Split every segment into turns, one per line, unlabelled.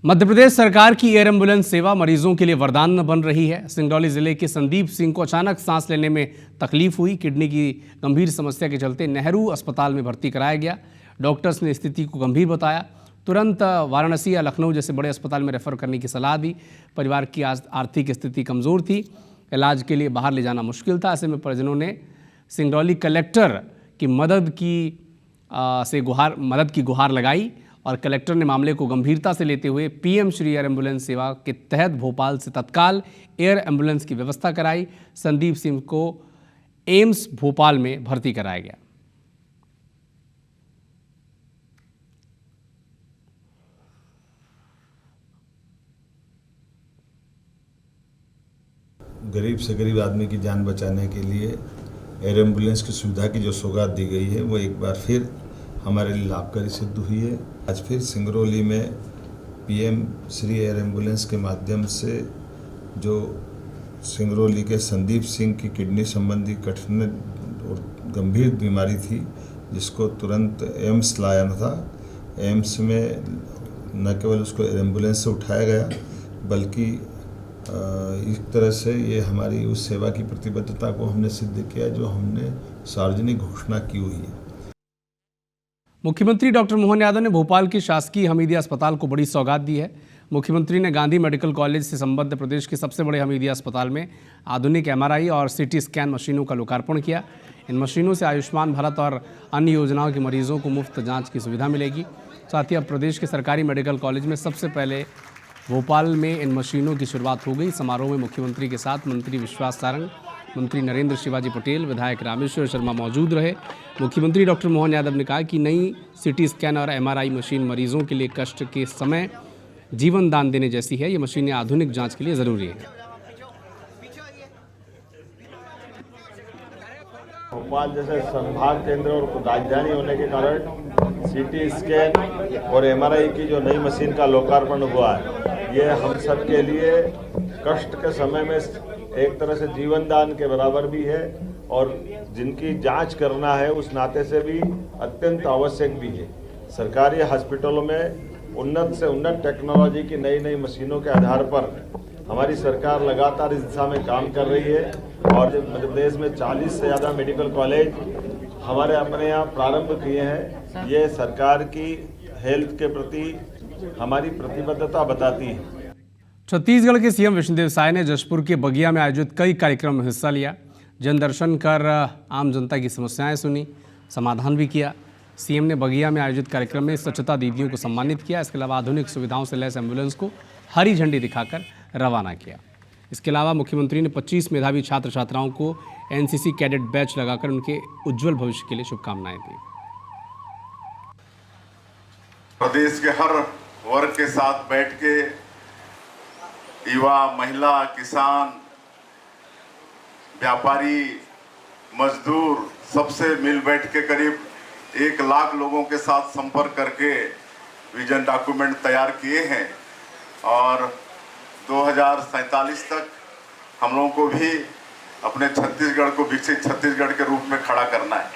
मध्य प्रदेश सरकार की air ambulance सेवा मरीजों के लिए वरदान बन रही है। सिंगरौली जिले के संदीप सिंह को अचानक सांस लेने में तकलीफ हुई। किडनी की गंभीर समस्या के चलते नेहरू अस्पताल में भर्ती कराया गया। डॉक्टर्स ने स्थिति को गंभीर बताया। तुरंत वाराणसी या लखनऊ जैसे बड़े अस्पताल में रेफर करने की सलाह दी। परिवार की आर्थिक स्थिति कमज़ोर थी, इलाज के लिए बाहर ले जाना मुश्किल था। ऐसे में परिजनों ने सिंगरौली कलेक्टर की मदद की गुहार लगाई और कलेक्टर ने मामले को गंभीरता से लेते हुए पीएम श्री एयर एम्बुलेंस सेवा के तहत भोपाल से तत्काल एयर एम्बुलेंस की व्यवस्था कराई। संदीप सिंह को एम्स भोपाल में भर्ती कराया गया।
गरीब से गरीब आदमी की जान बचाने के लिए एयर एम्बुलेंस की सुविधा की जो सौगात दी गई है वो एक बार फिर हमारे लिए लाभकारी सिद्ध हुई है। आज फिर सिंगरौली में पीएम श्री एयर एम्बुलेंस के माध्यम से जो सिंगरौली के संदीप सिंह की किडनी संबंधी कठिन और गंभीर बीमारी थी, जिसको तुरंत एम्स लाया था। एम्स में न केवल उसको एयर एम्बुलेंस से उठाया गया, बल्कि इस तरह से ये हमारी उस सेवा की प्रतिबद्धता को हमने सिद्ध किया जो हमने सार्वजनिक घोषणा की हुई है।
मुख्यमंत्री डॉक्टर मोहन यादव ने भोपाल की शासकीय हमीदिया अस्पताल को बड़ी सौगात दी है। मुख्यमंत्री ने गांधी मेडिकल कॉलेज से संबद्ध प्रदेश के सबसे बड़े हमीदिया अस्पताल में आधुनिक एमआरआई और सीटी स्कैन मशीनों का लोकार्पण किया। इन मशीनों से आयुष्मान भारत और अन्य योजनाओं के मरीजों को मुफ्त जांच की सुविधा मिलेगी। साथ ही अब प्रदेश के सरकारी मेडिकल कॉलेज में सबसे पहले भोपाल में इन मशीनों की शुरुआत हो गई। समारोह में मुख्यमंत्री के साथ मंत्री विश्वास सारंग, मंत्री नरेंद्र शिवाजी पटेल, विधायक रामेश्वर शर्मा मौजूद रहे। मुख्यमंत्री डॉक्टर मोहन यादव ने कहा कि नई सीटी स्कैन और एमआरआई मशीन मरीजों के लिए कष्ट के समय जीवन दान देने जैसी है। ये मशीनें आधुनिक जांच के लिए ज़रूरी हैं।
भोपाल जैसे संभाग केंद्र और राजधानी होने के कारण सीटी स्कैन और एमआरआई की जो नई मशीन का लोकार्पण हुआ है, ये हम सब के लिए कष्ट के समय में एक तरह से जीवन दान के बराबर भी है और जिनकी जांच करना है उस नाते से भी अत्यंत आवश्यक भी है। सरकारी हॉस्पिटलों में उन्नत से उन्नत टेक्नोलॉजी की नई नई मशीनों के आधार पर हमारी सरकार लगातार इस दिशा में काम कर रही है और मध्य प्रदेश में 40 से ज़्यादा मेडिकल कॉलेज हमारे अपने यहाँ प्रारंभ किए हैं। ये सरकार की हेल्थ के प्रति हमारी प्रतिबद्धता बताती है।
छत्तीसगढ़ के सीएम विष्णुदेव साय ने जशपुर के बगिया में आयोजित कई कार्यक्रम में हिस्सा लिया। जनदर्शन कर आम जनता की समस्याएं सुनी, समाधान भी किया। सीएम ने बगिया में आयोजित कार्यक्रम में स्वच्छता दीदियों को सम्मानित किया। इसके अलावा आधुनिक सुविधाओं से लैस एम्बुलेंस को हरी झंडी दिखाकर रवाना किया। इसके अलावा मुख्यमंत्री ने 25 मेधावी छात्र छात्राओं को एनसीसी कैडेट बैच लगाकर उनके उज्जवल भविष्य के लिए शुभकामनाएं दी।
प्रदेश के हर वर्ग के साथ बैठ के युवा, महिला, किसान, व्यापारी, मजदूर सबसे मिल बैठ के करीब 1 लाख लोगों के साथ संपर्क करके विजन डॉक्यूमेंट तैयार किए हैं और 2047 तक हम लोगों को भी अपने छत्तीसगढ़ को विकसित छत्तीसगढ़ के रूप में खड़ा करना है।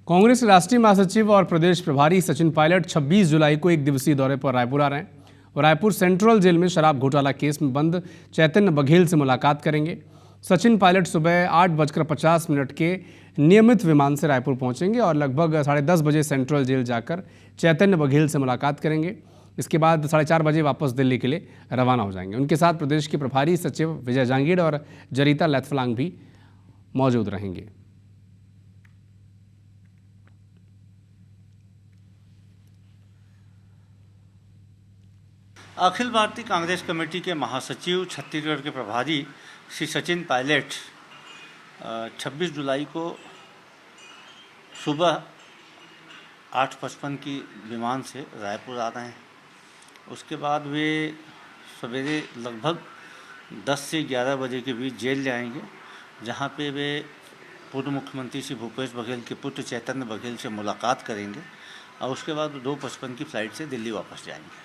कांग्रेस के राष्ट्रीय महासचिव और प्रदेश प्रभारी सचिन पायलट 26 जुलाई को 1 दिवसीय दौरे पर रायपुर आ रहे हैं और रायपुर सेंट्रल जेल में शराब घोटाला केस में बंद चैतन्य बघेल से मुलाकात करेंगे। सचिन पायलट सुबह 8:50 के नियमित विमान से रायपुर पहुंचेंगे और लगभग 10:30 बजे सेंट्रल जेल जाकर चैतन्य बघेल से मुलाकात करेंगे। इसके बाद 4:30 बजे वापस दिल्ली के लिए रवाना हो जाएंगे। उनके साथ प्रदेश के प्रभारी सचिव विजय जांगीड़ और जरीता लैथफलांग भी मौजूद रहेंगे।
अखिल भारतीय कांग्रेस कमेटी के महासचिव छत्तीसगढ़ के प्रभारी श्री सचिन पायलट 26 जुलाई को सुबह 8:55 की विमान से रायपुर आ रहे हैं। उसके बाद वे सवेरे लगभग 10 से 11 बजे के बीच जेल जाएंगे, जहां पे वे पूर्व मुख्यमंत्री श्री भूपेश बघेल के पुत्र चैतन्य बघेल से मुलाकात करेंगे और उसके बाद 2:55 की फ्लाइट से दिल्ली वापस जाएंगे।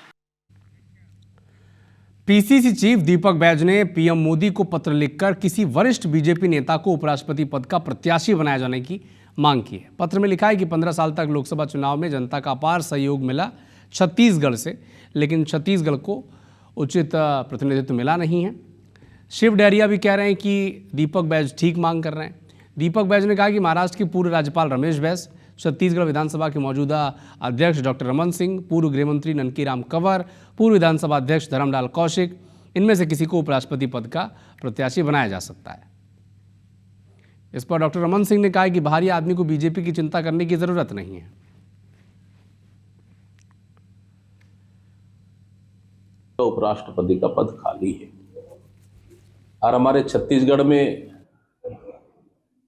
पीसीसी चीफ दीपक बैज ने पीएम मोदी को पत्र लिखकर किसी वरिष्ठ बीजेपी नेता को उपराष्ट्रपति पद का प्रत्याशी बनाए जाने की मांग की है। पत्र में लिखा है कि 15 साल तक लोकसभा चुनाव में जनता का अपार सहयोग मिला, छत्तीसगढ़ से, लेकिन छत्तीसगढ़ को उचित प्रतिनिधित्व मिला नहीं है। शिव डहरिया भी कह रहे हैं कि दीपक बैज ठीक मांग कर रहे हैं। दीपक बैज ने कहा कि महाराष्ट्र के पूर्व राज्यपाल रमेश बैस, छत्तीसगढ़ विधानसभा के मौजूदा अध्यक्ष डॉक्टर रमन सिंह, पूर्व गृहमंत्री ननकीराम कंवर, पूर्व विधानसभा अध्यक्ष धर्मलाल कौशिक, इनमें से किसी को उपराष्ट्रपति पद का प्रत्याशी बनाया जा सकता है। इस पर डॉक्टर रमन सिंह ने कहा कि बाहरी आदमी को बीजेपी की चिंता करने की जरूरत नहीं है।
तो उपराष्ट्रपति का पद खाली है और हमारे छत्तीसगढ़ में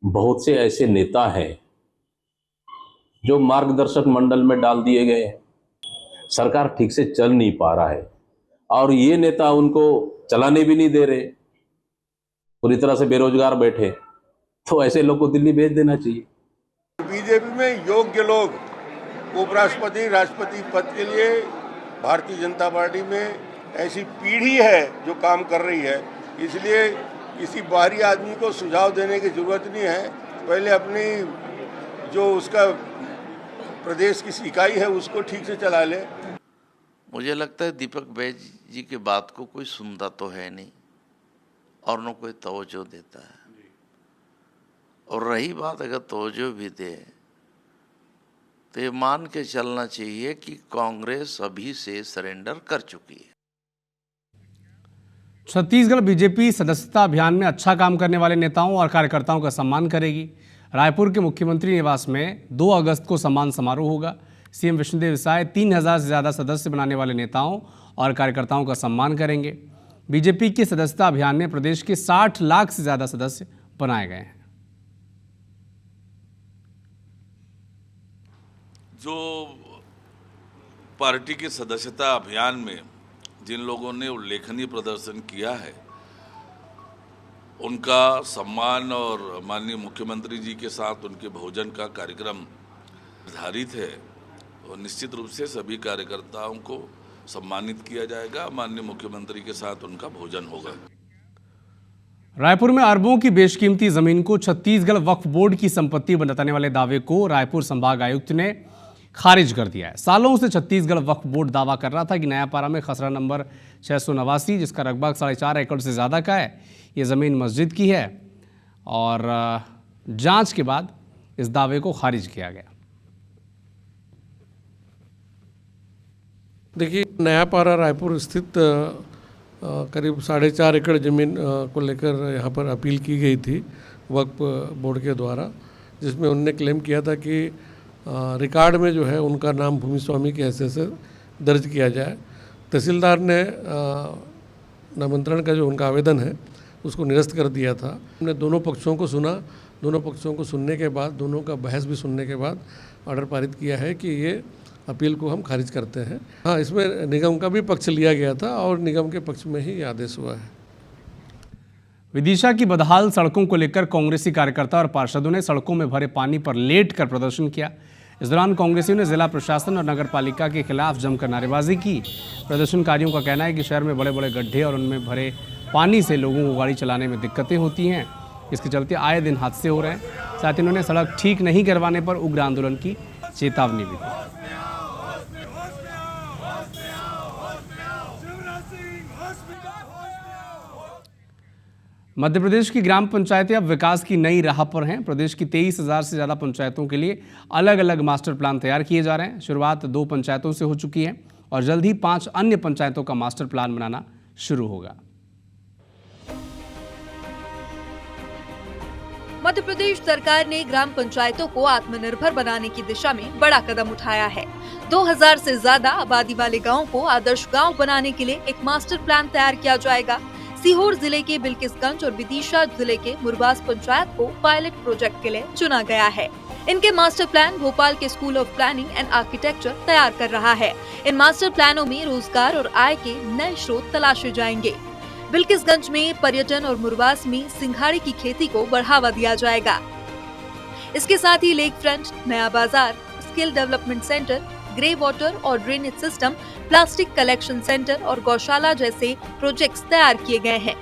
बहुत से ऐसे नेता हैं जो मार्गदर्शक मंडल में डाल दिए गए हैं। सरकार ठीक से चल नहीं पा रहा है और ये नेता उनको चलाने भी नहीं दे रहे, पूरी तरह से बेरोजगार बैठे। तो ऐसे लोग को दिल्ली भेज देना चाहिए।
बीजेपी में योग्य लोग उपराष्ट्रपति राष्ट्रपति पद के लिए भारतीय जनता पार्टी में ऐसी पीढ़ी है जो काम कर रही है, इसलिए किसी बाहरी आदमी को सुझाव देने की जरूरत नहीं है। पहले अपनी जो उसका प्रदेश की इकाई है उसको ठीक से चला ले।
मुझे लगता है दीपक बैज जी के बात को कोई सुनता तो है नहीं और न कोई तवज्जो देता है। और रही बात अगर तवज्जो भी दे तो ये मान के चलना चाहिए कि कांग्रेस अभी से सरेंडर कर चुकी है।
छत्तीसगढ़ बीजेपी सदस्यता अभियान में अच्छा काम करने वाले नेताओं और कार्यकर्ताओं का सम्मान करेगी। रायपुर के मुख्यमंत्री निवास में 2 अगस्त को सम्मान समारोह होगा। सीएम विष्णुदेव साय 3000 से ज़्यादा सदस्य बनाने वाले नेताओं और कार्यकर्ताओं का सम्मान करेंगे। बीजेपी के सदस्यता अभियान में प्रदेश के 60 लाख से ज़्यादा सदस्य बनाए गए हैं।
जो पार्टी के सदस्यता अभियान में जिन लोगों ने उल्लेखनीय प्रदर्शन किया है उनका सम्मान और माननीय मुख्यमंत्री जी के साथ उनके भोजन का कार्यक्रम निर्धारित है और निश्चित रूप से सभी कार्यकर्ताओं को सम्मानित किया जाएगा। माननीय मुख्यमंत्री के साथ उनका भोजन होगा।
रायपुर में अरबों की बेशकीमती जमीन को छत्तीसगढ़ वक्फ बोर्ड की संपत्ति बताने वाले दावे को रायपुर संभाग आयुक्त ने खारिज कर दिया है। सालों से छत्तीसगढ़ वक्फ बोर्ड दावा कर रहा था कि नयापारा में खसरा नंबर 689, जिसका रकबा 4.5 एकड़ से ज़्यादा का है, ये ज़मीन मस्जिद की है और जांच के बाद इस दावे को खारिज किया गया।
देखिए, नयापारा रायपुर स्थित करीब 4.5 एकड़ ज़मीन को लेकर यहाँ पर अपील की गई थी वक्फ बोर्ड के द्वारा, जिसमें उन्होंने क्लेम किया था कि रिकॉर्ड में जो है उनका नाम भूमि स्वामी की हैसियत से दर्ज किया जाए। तहसीलदार ने नामांतरण का जो उनका आवेदन है उसको निरस्त कर दिया था। हमने दोनों पक्षों को सुना, दोनों पक्षों को सुनने के बाद, दोनों का बहस भी सुनने के बाद ऑर्डर पारित किया है कि ये अपील को हम खारिज करते हैं। हाँ, इसमें निगम का भी पक्ष लिया गया था और निगम के पक्ष में ही आदेश हुआ है।
विदिशा की बदहाल सड़कों को लेकर कांग्रेसी कार्यकर्ता और पार्षदों ने सड़कों में भरे पानी पर लेट कर प्रदर्शन किया। इस दौरान कांग्रेसियों ने जिला प्रशासन और नगर पालिका के खिलाफ जमकर नारेबाजी की। प्रदर्शनकारियों का कहना है कि शहर में बड़े बड़े गड्ढे और उनमें भरे पानी से लोगों को गाड़ी चलाने में दिक्कतें होती हैं। इसके चलते आए दिन हादसे हो रहे हैं। साथ ही उन्होंने सड़क ठीक नहीं करवाने पर उग्र आंदोलन की चेतावनी भी दी। मध्य प्रदेश की ग्राम पंचायतें अब विकास की नई राह पर हैं। प्रदेश की 23,000 से ज़्यादा पंचायतों के लिए अलग अलग मास्टर प्लान तैयार किए जा रहे हैं। शुरुआत 2 पंचायतों से हो चुकी है और जल्द ही 5 अन्य पंचायतों का मास्टर प्लान बनाना शुरू होगा।
मध्य प्रदेश सरकार ने ग्राम पंचायतों को आत्मनिर्भर बनाने की दिशा में बड़ा कदम उठाया है। 2000 से ज्यादा आबादी वाले गाँव को आदर्श गाँव बनाने के लिए एक मास्टर प्लान तैयार किया जाएगा। सीहोर जिले के बिल्किसगंज और विदिशा जिले के मुरबास पंचायत को पायलट प्रोजेक्ट के लिए चुना गया है। इनके मास्टर प्लान भोपाल के school of planning and architecture तैयार कर रहा है। इन मास्टर प्लानों में रोजगार और आय के नए स्रोत तलाशे जाएंगे। बिल्किसगंज में पर्यटन और मुरबास में सिंघाड़े की खेती को बढ़ावा दिया जाएगा। इसके साथ ही लेक फ्रंट, नया बाजार, skill development centre, grey water और drainage system, plastic collection centre और गौशाला जैसे प्रोजेक्ट्स तैयार किए गए हैं।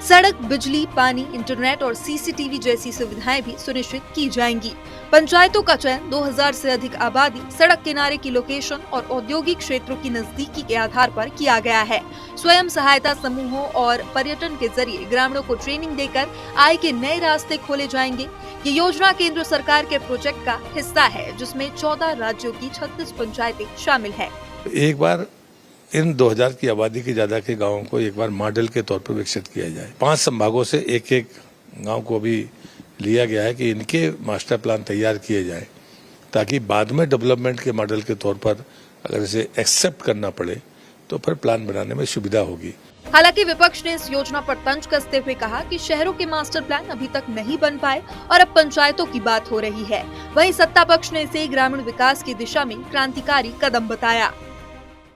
सड़क, बिजली, पानी, इंटरनेट और सीसीटीवी जैसी सुविधाएं भी सुनिश्चित की जाएंगी। पंचायतों का चयन 2000 से अधिक आबादी, सड़क किनारे की लोकेशन और औद्योगिक क्षेत्रों की नजदीकी के आधार पर किया गया है। स्वयं सहायता समूहों और पर्यटन के जरिए ग्रामीणों को ट्रेनिंग देकर आय के नए रास्ते खोले जाएंगे। ये योजना केंद्र सरकार के प्रोजेक्ट का हिस्सा है, जिसमें 14 राज्यों की 36 पंचायतें शामिल है।
एक बार इन 2000 की आबादी के ज्यादा के गांवों को एक बार मॉडल के तौर पर विकसित किया जाए। 5 संभागों से एक गांव को भी लिया गया है कि इनके मास्टर प्लान तैयार किए जाए, ताकि बाद में डेवलपमेंट के मॉडल के तौर पर अगर इसे एक्सेप्ट करना पड़े तो फिर प्लान बनाने में सुविधा होगी।
हालांकि विपक्ष ने इस योजना पर तंज कसते हुए कहा कि शहरों के मास्टर प्लान अभी तक नहीं बन पाए और अब पंचायतों की बात हो रही है। वहीं सत्ता पक्ष ने इसे ग्रामीण विकास की दिशा में क्रांतिकारी कदम बताया।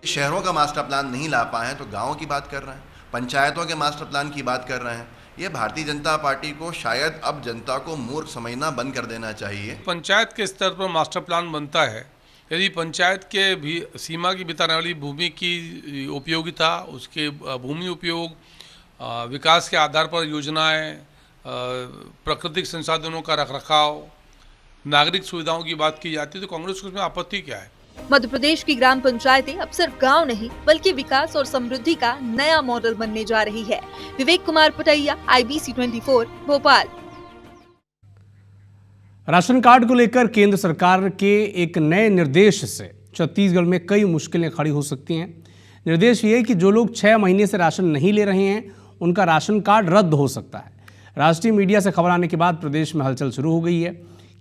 शहरों का मास्टर प्लान नहीं ला पाए हैं तो गाँवों की बात कर रहे हैं, पंचायतों के मास्टर प्लान की बात कर रहे हैं। ये भारतीय जनता पार्टी को शायद अब जनता को मूर्ख समझना बंद कर देना चाहिए।
पंचायत के स्तर पर मास्टर प्लान बनता है, यदि पंचायत के भी सीमा की बिताने वाली भूमि की उपयोगिता, उसके भूमि उपयोग, विकास के आधार पर योजनाएं, प्राकृतिक संसाधनों का रखरखाव, नागरिक सुविधाओं की बात की जाती है तो कांग्रेस को उसमें आपत्ति क्या है?
मध्य प्रदेश की ग्राम पंचायतें अब सिर्फ गांव नहीं बल्कि विकास और समृद्धि का नया मॉडल बनने जा रही है। Vivek Kumar पटैया, IBC 24, Bhopal.
Ration card को लेकर केंद्र सरकार के एक नए निर्देश से छत्तीसगढ़ में कई मुश्किलें खड़ी हो सकती हैं। निर्देश ये है कि जो लोग 6 महीने से राशन नहीं ले रहे हैं उनका राशन कार्ड रद्द हो सकता है। राष्ट्रीय मीडिया से खबर आने के बाद प्रदेश में हलचल शुरू हो गई है,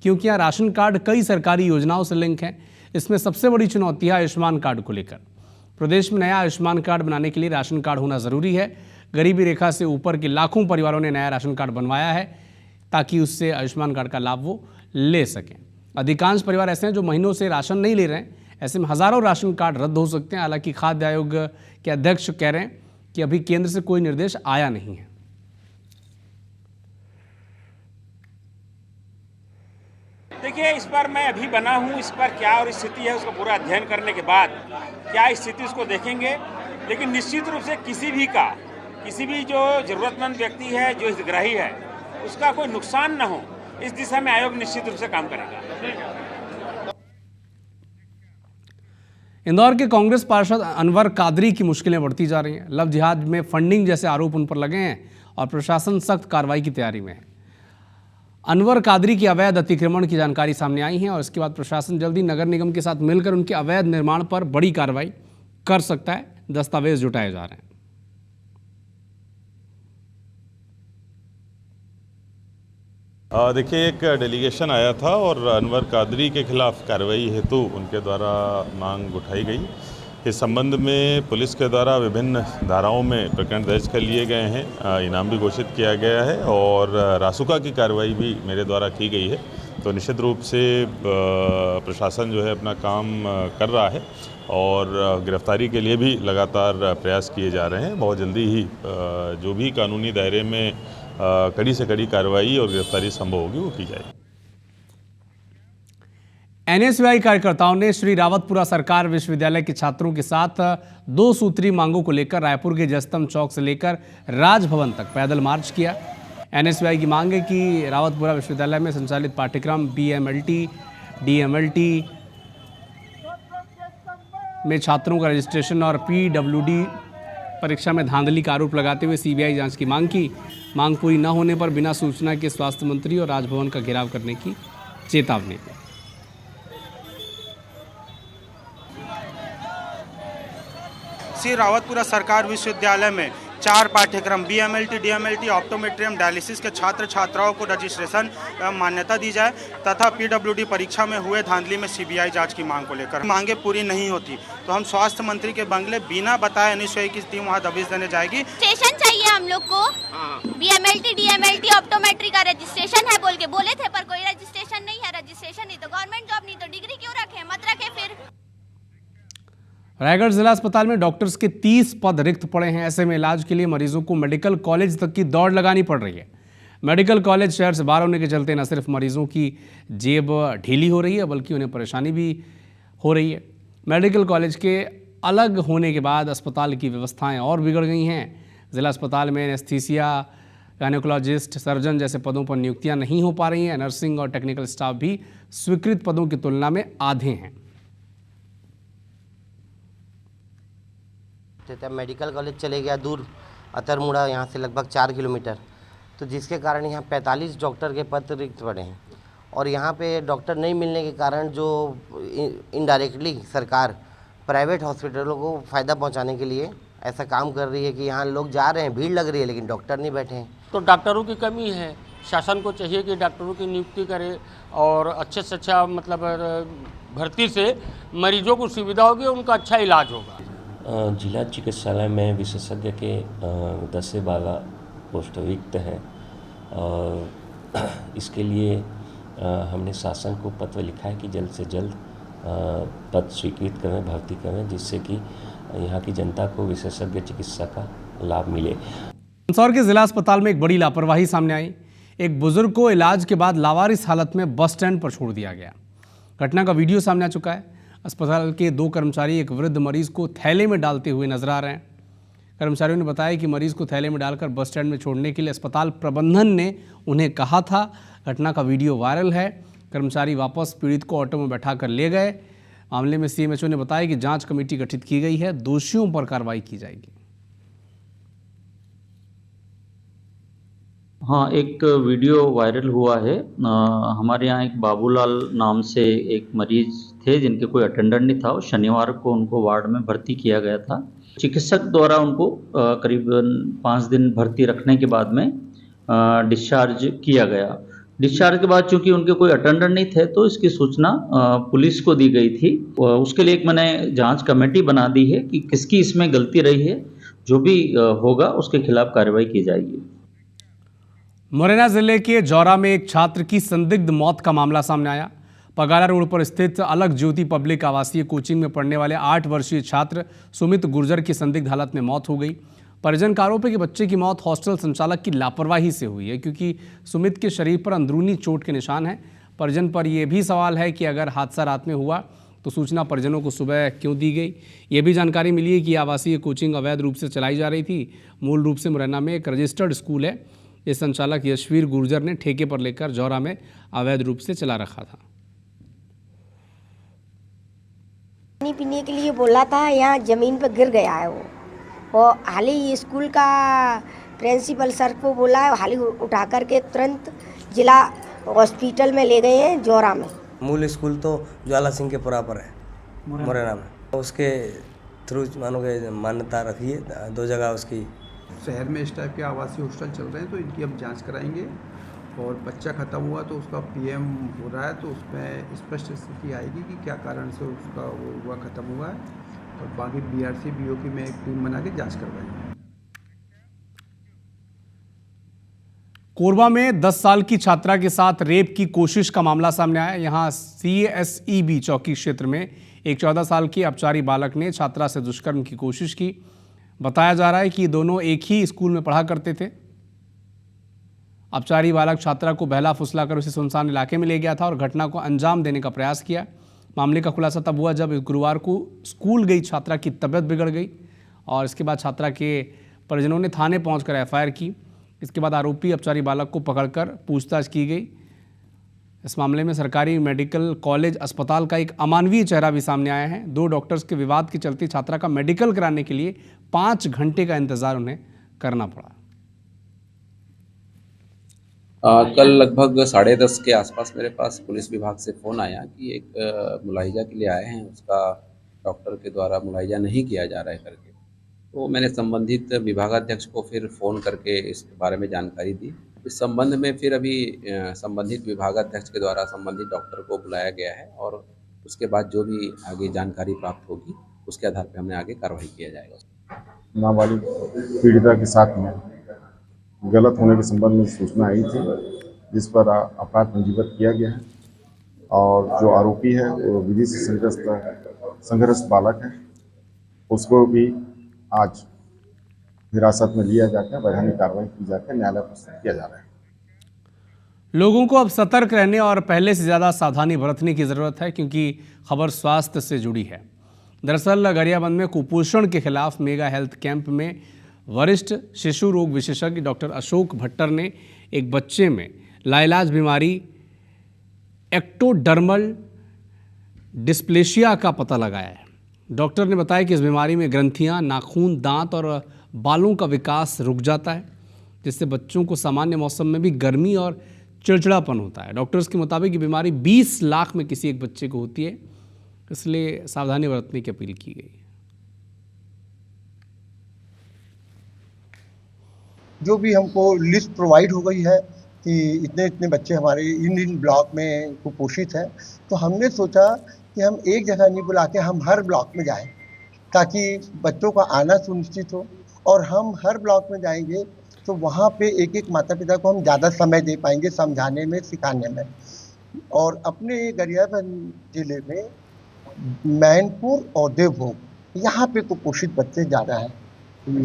क्योंकि यहाँ राशन कार्ड कई सरकारी योजनाओं से लिंक है। इसमें सबसे बड़ी चुनौती है आयुष्मान कार्ड को लेकर। प्रदेश में नया आयुष्मान कार्ड बनाने के लिए राशन कार्ड होना ज़रूरी है। गरीबी रेखा से ऊपर के लाखों परिवारों ने नया राशन कार्ड बनवाया है ताकि उससे आयुष्मान कार्ड का लाभ वो ले सकें। अधिकांश परिवार ऐसे हैं जो महीनों से राशन नहीं ले रहे हैं। ऐसे में हज़ारों राशन कार्ड रद्द हो सकते हैं। हालांकि खाद्य आयोग के अध्यक्ष कह रहे हैं कि अभी केंद्र से कोई निर्देश आया नहीं है।
देखिए, इस पर मैं अभी बना हूँ, इस पर क्या और स्थिति है उसका पूरा अध्ययन करने के बाद क्या स्थिति उसको देखेंगे। लेकिन निश्चित रूप से किसी भी जो जरूरतमंद व्यक्ति है, जो हितग्राही है, उसका कोई नुकसान न हो, इस दिशा में आयोग निश्चित रूप से काम करेगा।
इंदौर के कांग्रेस पार्षद अनवर कादरी की मुश्किलें बढ़ती जा रही हैं। लव जिहाद में फंडिंग जैसे आरोप उन पर लगे हैं और प्रशासन सख्त कार्रवाई की तैयारी में है। अनवर कादरी की अवैध अतिक्रमण की जानकारी सामने आई है और इसके बाद प्रशासन जल्दी नगर निगम के साथ मिलकर उनके अवैध निर्माण पर बड़ी कार्रवाई कर सकता है। दस्तावेज जुटाए जा रहे हैं।
देखिए, एक डेलीगेशन आया था और अनवर कादरी के खिलाफ कार्रवाई हेतु उनके द्वारा मांग उठाई गई। इस संबंध में पुलिस के द्वारा विभिन्न धाराओं में प्रकरण दर्ज कर लिए गए हैं, इनाम भी घोषित किया गया है और रासुका की कार्रवाई भी मेरे द्वारा की गई है। तो निश्चित रूप से प्रशासन जो है अपना काम कर रहा है और गिरफ्तारी के लिए भी लगातार प्रयास किए जा रहे हैं। बहुत जल्दी ही जो भी कानूनी दायरे में कड़ी से कड़ी कार्रवाई और गिरफ्तारी संभव होगी वो की जाएगी।
NSY कार्यकर्ताओं ने श्री रावतपुरा सरकार विश्वविद्यालय के छात्रों के साथ 2 सूत्री मांगों को लेकर रायपुर के जयस्तंभ चौक से लेकर राजभवन तक पैदल मार्च किया। NSY की मांग है कि रावतपुरा विश्वविद्यालय में संचालित पाठ्यक्रम BMLT, DMLT में छात्रों का रजिस्ट्रेशन और PWD परीक्षा में धांधली का आरोप लगाते हुए CBI जांच की मांग की। मांग पूरी न होने पर बिना सूचना के स्वास्थ्य मंत्री और राजभवन का घेराव करने की चेतावनी दी।
श्री रावतपुरा सरकार विश्वविद्यालय में 4 पाठ्यक्रम BMLT, DMLT, ऑप्टोमेट्रियम, डायलिसिस के छात्र छात्राओं को रजिस्ट्रेशन मान्यता दी जाए तथा PWD परीक्षा में हुए धांधली में CBI जांच की मांग को लेकर मांगे पूरी नहीं होती तो हम स्वास्थ्य मंत्री के बंगले बिना बताए NSY की टीम वहां दबिश देने जाएगी।
रजिस्ट्रेशन चाहिए हम लोग को। BMLT, DMLT, ऑप्टोमेट्री का रजिस्ट्रेशन है बोल के बोले थे, पर कोई रजिस्ट्रेशन नहीं है। रजिस्ट्रेशन नहीं तो गवर्नमेंट जॉब, नहीं तो डिग्री क्यों रखे, मत रखे। फिर
रायगढ़ जिला अस्पताल में डॉक्टर्स के 30 पद रिक्त पड़े हैं। ऐसे में इलाज के लिए मरीजों को मेडिकल कॉलेज तक की दौड़ लगानी पड़ रही है। मेडिकल कॉलेज शहर से बाहर होने के चलते न सिर्फ मरीजों की जेब ढीली हो रही है बल्कि उन्हें परेशानी भी हो रही है। मेडिकल कॉलेज के अलग होने के बाद अस्पताल की व्यवस्थाएं और बिगड़ गई हैं। जिला अस्पताल में एनेस्थीसिया, गायनेकोलॉजिस्ट, सर्जन जैसे पदों पर नियुक्तियां नहीं हो पा रही हैं। नर्सिंग और टेक्निकल स्टाफ भी स्वीकृत पदों की तुलना में आधे हैं।
मेडिकल कॉलेज चले गया दूर, अतरमुड़ा यहाँ से लगभग 4 किलोमीटर, तो जिसके कारण यहाँ 45 डॉक्टर के पद रिक्त पड़े हैं। और यहाँ पे डॉक्टर नहीं मिलने के कारण जो इनडायरेक्टली सरकार प्राइवेट हॉस्पिटलों को फ़ायदा पहुँचाने के लिए ऐसा काम कर रही है कि यहाँ लोग जा रहे हैं, भीड़ लग रही है, लेकिन डॉक्टर नहीं बैठे हैं।
तो डॉक्टरों की कमी है। शासन को चाहिए कि डॉक्टरों की नियुक्ति करे और अच्छे से अच्छा मतलब भर्ती से मरीजों को सुविधा होगी, उनका अच्छा इलाज होगा।
जिला चिकित्सालय में विशेषज्ञ के 10 से 12 पोस्ट रिक्त हैं और इसके लिए हमने शासन को पत्र लिखा है कि जल्द से जल्द पद स्वीकृत करें, भर्ती करें, जिससे कि यहाँ की जनता को विशेषज्ञ चिकित्सा का लाभ मिले।
मंदसौर के जिला अस्पताल में एक बड़ी लापरवाही सामने आई। एक बुजुर्ग को इलाज के बाद लावारिस हालत में बस स्टैंड पर छोड़ दिया गया। घटना का वीडियो सामने आ चुका है। अस्पताल के 2 कर्मचारी एक वृद्ध मरीज को थैले में डालते हुए नजर आ रहे हैं। कर्मचारियों ने बताया कि मरीज को थैले में डालकर बस स्टैंड में छोड़ने के लिए अस्पताल प्रबंधन ने उन्हें कहा था। घटना का वीडियो वायरल है। कर्मचारी वापस पीड़ित को ऑटो में बैठाकर ले गए। मामले में सीएमएचओ ने बताया कि जांच कमेटी गठित की गई है, दोषियों पर कार्रवाई की जाएगी।
हाँ, एक वीडियो वायरल हुआ है। हमारे यहाँ एक बाबूलाल नाम से एक मरीज थे जिनके कोई अटेंडेंट नहीं था। शनिवार को उनको वार्ड में भर्ती किया गया था। चिकित्सक द्वारा उनको करीबन 5 दिन भर्ती रखने के बाद में डिस्चार्ज किया गया। डिस्चार्ज के बाद चूंकि उनके कोई अटेंडेंट नहीं थे तो इसकी सूचना पुलिस को दी गई थी। उसके लिए एक मैंने जांच कमेटी बना दी है कि किसकी इसमें गलती रही है। जो भी होगा उसके खिलाफ कार्रवाई की जाएगी।
मुरैना जिले के जौरा में एक छात्र की संदिग्ध मौत का मामला सामने आया। पगारा रोड पर स्थित अलग ज्योति पब्लिक आवासीय कोचिंग में पढ़ने वाले 8 वर्षीय छात्र सुमित गुर्जर की संदिग्ध हालत में मौत हो गई। परिजन का आरोप है कि बच्चे की मौत हॉस्टल संचालक की लापरवाही से हुई है, क्योंकि सुमित के शरीर पर अंदरूनी चोट के निशान हैं। परिजन पर यह भी सवाल है कि अगर हादसा रात में हुआ तो सूचना परिजनों को सुबह क्यों दी गई। ये भी जानकारी मिली है कि आवासीय कोचिंग अवैध रूप से चलाई जा रही थी। मूल रूप से मुरैना में एक रजिस्टर्ड स्कूल है। ये संचालक यशवीर गुर्जर ने ठेके पर लेकर जौरा में अवैध रूप से चला रखा था।
पानी पीने के लिए बोला था, यहाँ ज़मीन पर गिर गया है वो। और हाल ही स्कूल का प्रिंसिपल सर को बोला है, हाल ही उठा करके तुरंत जिला हॉस्पिटल में ले गए हैं जौरा में।
मूल स्कूल तो ज्वाला सिंह के पुरा पर है मुरैना में। उसके थ्रू मानो के मान्यता रखी है। 2 जगह उसकी
शहर में इस टाइप के आवासीय हॉस्टल चल रहे हैं, तो इनकी अब जांच कराएंगे। और बच्चा ख़त्म हुआ तो उसका पीएम हो रहा है, तो उसमें स्पष्ट स्थिति आएगी कि क्या कारण से उसका वो हुआ ख़त्म हुआ है। और बाकी बीआरसी बीओपी में एक टीम बना के जाँच करवाएंगे।
कोरबा में 10 साल की छात्रा के साथ रेप की कोशिश का मामला सामने आया। यहां CSEB चौकी क्षेत्र में एक 14 साल के अपचारी बालक ने छात्रा से दुष्कर्म की कोशिश की। बताया जा रहा है कि दोनों एक ही स्कूल में पढ़ा करते थे। अपचारी बालक छात्रा को बहला फुसला कर उसे सुनसान इलाके में ले गया था और घटना को अंजाम देने का प्रयास किया। मामले का खुलासा तब हुआ जब गुरुवार को स्कूल गई छात्रा की तबीयत बिगड़ गई और इसके बाद छात्रा के परिजनों ने थाने पहुंचकर FIR की। इसके बाद आरोपी अपचारी बालक को पकड़कर पूछताछ की गई। इस मामले में सरकारी मेडिकल कॉलेज अस्पताल का एक अमानवीय चेहरा भी सामने आया है। 2 डॉक्टर्स के विवाद के चलते छात्रा का मेडिकल कराने के लिए 5 घंटे का इंतजार उन्हें करना पड़ा।
कल लगभग 10:30 के आसपास मेरे पास पुलिस विभाग से फ़ोन आया कि एक मुलाहिजा के लिए आए हैं, उसका डॉक्टर के द्वारा मुलाहिजा नहीं किया जा रहा है करके। तो मैंने संबंधित विभागाध्यक्ष को फिर फ़ोन करके इस बारे में जानकारी दी। इस संबंध में फिर अभी संबंधित विभागाध्यक्छ के द्वारा संबंधित डॉक्टर को बुलाया गया है और उसके बाद जो भी आगे जानकारी प्राप्त होगी उसके आधार पर हमने आगे कार्रवाई किया जाएगा।
नाबालिग पीड़िता के साथ में गलत होने के संबंध में सूचना आई थी, जिस पर अपराध पंजीबद्ध किया गया है और जो आरोपी है वो विधि से संघर्ष बालक है, उसको भी आज हिरासत में लिया जाकर वैधानिक कार्रवाई की जाकर न्यायालय प्रस्तुत किया जा रहा है।
लोगों को अब सतर्क रहने और पहले से ज़्यादा सावधानी बरतने की ज़रूरत है, क्योंकि खबर स्वास्थ्य से जुड़ी है। दरअसल गरियाबंद में कुपोषण के खिलाफ मेगा हेल्थ कैंप में वरिष्ठ शिशु रोग विशेषज्ञ डॉक्टर अशोक भट्टर ने एक बच्चे में लाइलाज बीमारी एक्टोडर्मल डिस्प्लेशिया का पता लगाया है। डॉक्टर ने बताया कि इस बीमारी में ग्रंथियां, नाखून, दांत और बालों का विकास रुक जाता है, जिससे बच्चों को सामान्य मौसम में भी गर्मी और चिड़चिड़ापन होता है। डॉक्टर्स के मुताबिक ये बीमारी 20 लाख में किसी एक बच्चे को होती है, इसलिए सावधानी बरतने की अपील की गई।
जो भी हमको लिस्ट प्रोवाइड हो गई है कि इतने इतने बच्चे हमारे इन ब्लॉक में कुपोषित हैं, तो हमने सोचा कि हम एक जगह नहीं बुला के हम हर ब्लॉक में जाएं, ताकि बच्चों का आना सुनिश्चित हो। और हम हर ब्लॉक में जाएंगे तो वहाँ पे एक एक माता पिता को हम ज़्यादा समय दे पाएंगे समझाने में, सिखाने में। और अपने गरियाबंद जिले में मैनपुर और देवभोग यहाँ पे कुपोषित बच्चे ज़्यादा हैं।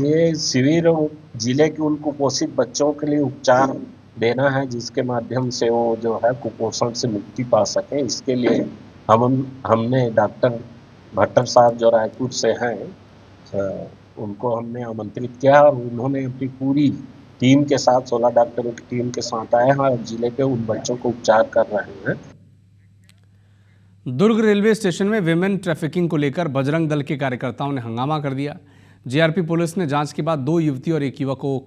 ये शिविर जिले के उन कुपोषित बच्चों के लिए उपचार देना है, जिसके माध्यम से वो जो है कुपोषण से मुक्ति पा सकें। इसके लिए हमने डॉक्टर भट्टर साहब जो रायपुर से हैं उनको हमने आमंत्रित किया और उन्होंने अपनी पूरी टीम के साथ 16 डॉक्टरों की टीम के साथ आए हैं और जिले के उन बच्चों को उपचार कर रहे हैं।
दुर्ग रेलवे स्टेशन में विमेन ट्रैफिकिंग को लेकर बजरंग दल के कार्यकर्ताओं ने हंगामा कर दिया। जीआरपी पुलिस ने जांच के बाद 2 युवती और 1 युवक को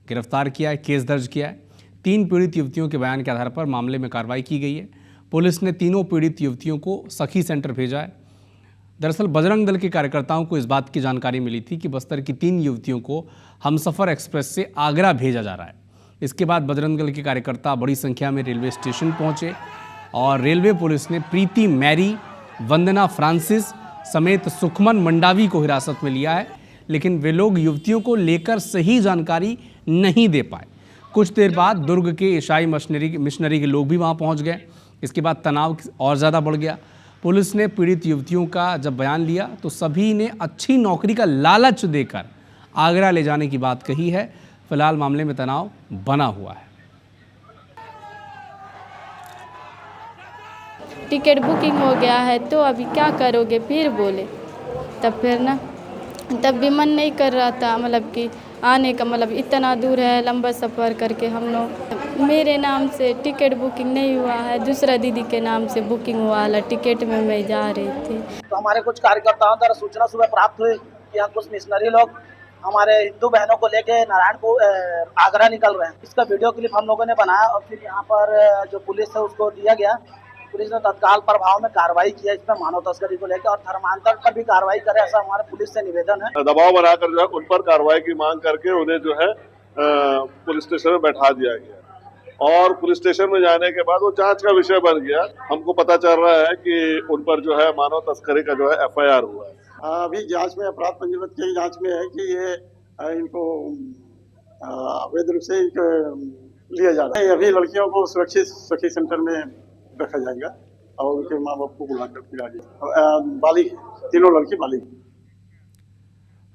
गिरफ्तार किया है, केस दर्ज किया है। 3 पीड़ित युवतियों के बयान के आधार पर मामले में कार्रवाई की गई है। पुलिस ने तीनों पीड़ित युवतियों को सखी सेंटर भेजा है। दरअसल बजरंग दल के कार्यकर्ताओं को इस बात की जानकारी मिली थी कि बस्तर की 3 युवतियों को हमसफर एक्सप्रेस से आगरा भेजा जा रहा है। इसके बाद बजरंग दल के कार्यकर्ता बड़ी संख्या में रेलवे स्टेशन पहुंचे और रेलवे पुलिस ने प्रीति मैरी, वंदना फ्रांसिस समेत सुखमन मंडावी को हिरासत में लिया है, लेकिन वे लोग युवतियों को लेकर सही जानकारी नहीं दे पाए। कुछ देर बाद दुर्ग के ईसाई मिशनरी के लोग भी वहां पहुंच गए। इसके बाद तनाव और ज़्यादा बढ़ गया। पुलिस ने पीड़ित युवतियों का जब बयान लिया तो सभी ने अच्छी नौकरी का लालच देकर आगरा ले जाने की बात कही है। फिलहाल मामले में तनाव बना हुआ है।
टिकट बुकिंग हो गया है तो अभी क्या करोगे, फिर बोले। तब फिर ना तब भी मन नहीं कर रहा था, मतलब कि आने का, मतलब इतना दूर है, लंबा सफ़र करके हम लोग। मेरे नाम से टिकट बुकिंग नहीं हुआ है, दूसरा दीदी के नाम से बुकिंग हुआ है टिकट में मैं जा रही थी।
तो हमारे कुछ कार्यकर्ताओं द्वारा सूचना सुबह प्राप्त हुई कि यहाँ कुछ मिशनरी लोग हमारे हिंदू बहनों को लेके नारायणपुर आगरा निकल रहे हैं। इसका वीडियो क्लिप हम लोगों ने बनाया और फिर यहाँ पर जो पुलिस है उसको दिया गया। पुलिस ने तत्काल प्रभाव में कार्रवाई किया इस पर मानव तस्करी को लेकर और धर्मांतर पर भी कार्रवाई करे, ऐसा हमारे पुलिस से निवेदन है।
दबाव बनाकर जो है उन पर कार्रवाई की मांग करके उन्हें जो है पुलिस स्टेशन में बैठा दिया गया और पुलिस स्टेशन में जाने के बाद वो जांच का विषय बन गया। हमको पता चल रहा है कि उन पर जो है मानव तस्करी का जो है FIR हुआ है।
अभी जांच में अपराध पंजीबद्ध की जांच में है कि ये इनको अवैध रूप से लिया जा रहा है। अभी लड़कियों को सुरक्षित सखी सेंटर में रखा जाएगा और उनके माँ बाप को बुलाकर फिर आगे बालिग, तीनों लड़की बालिग।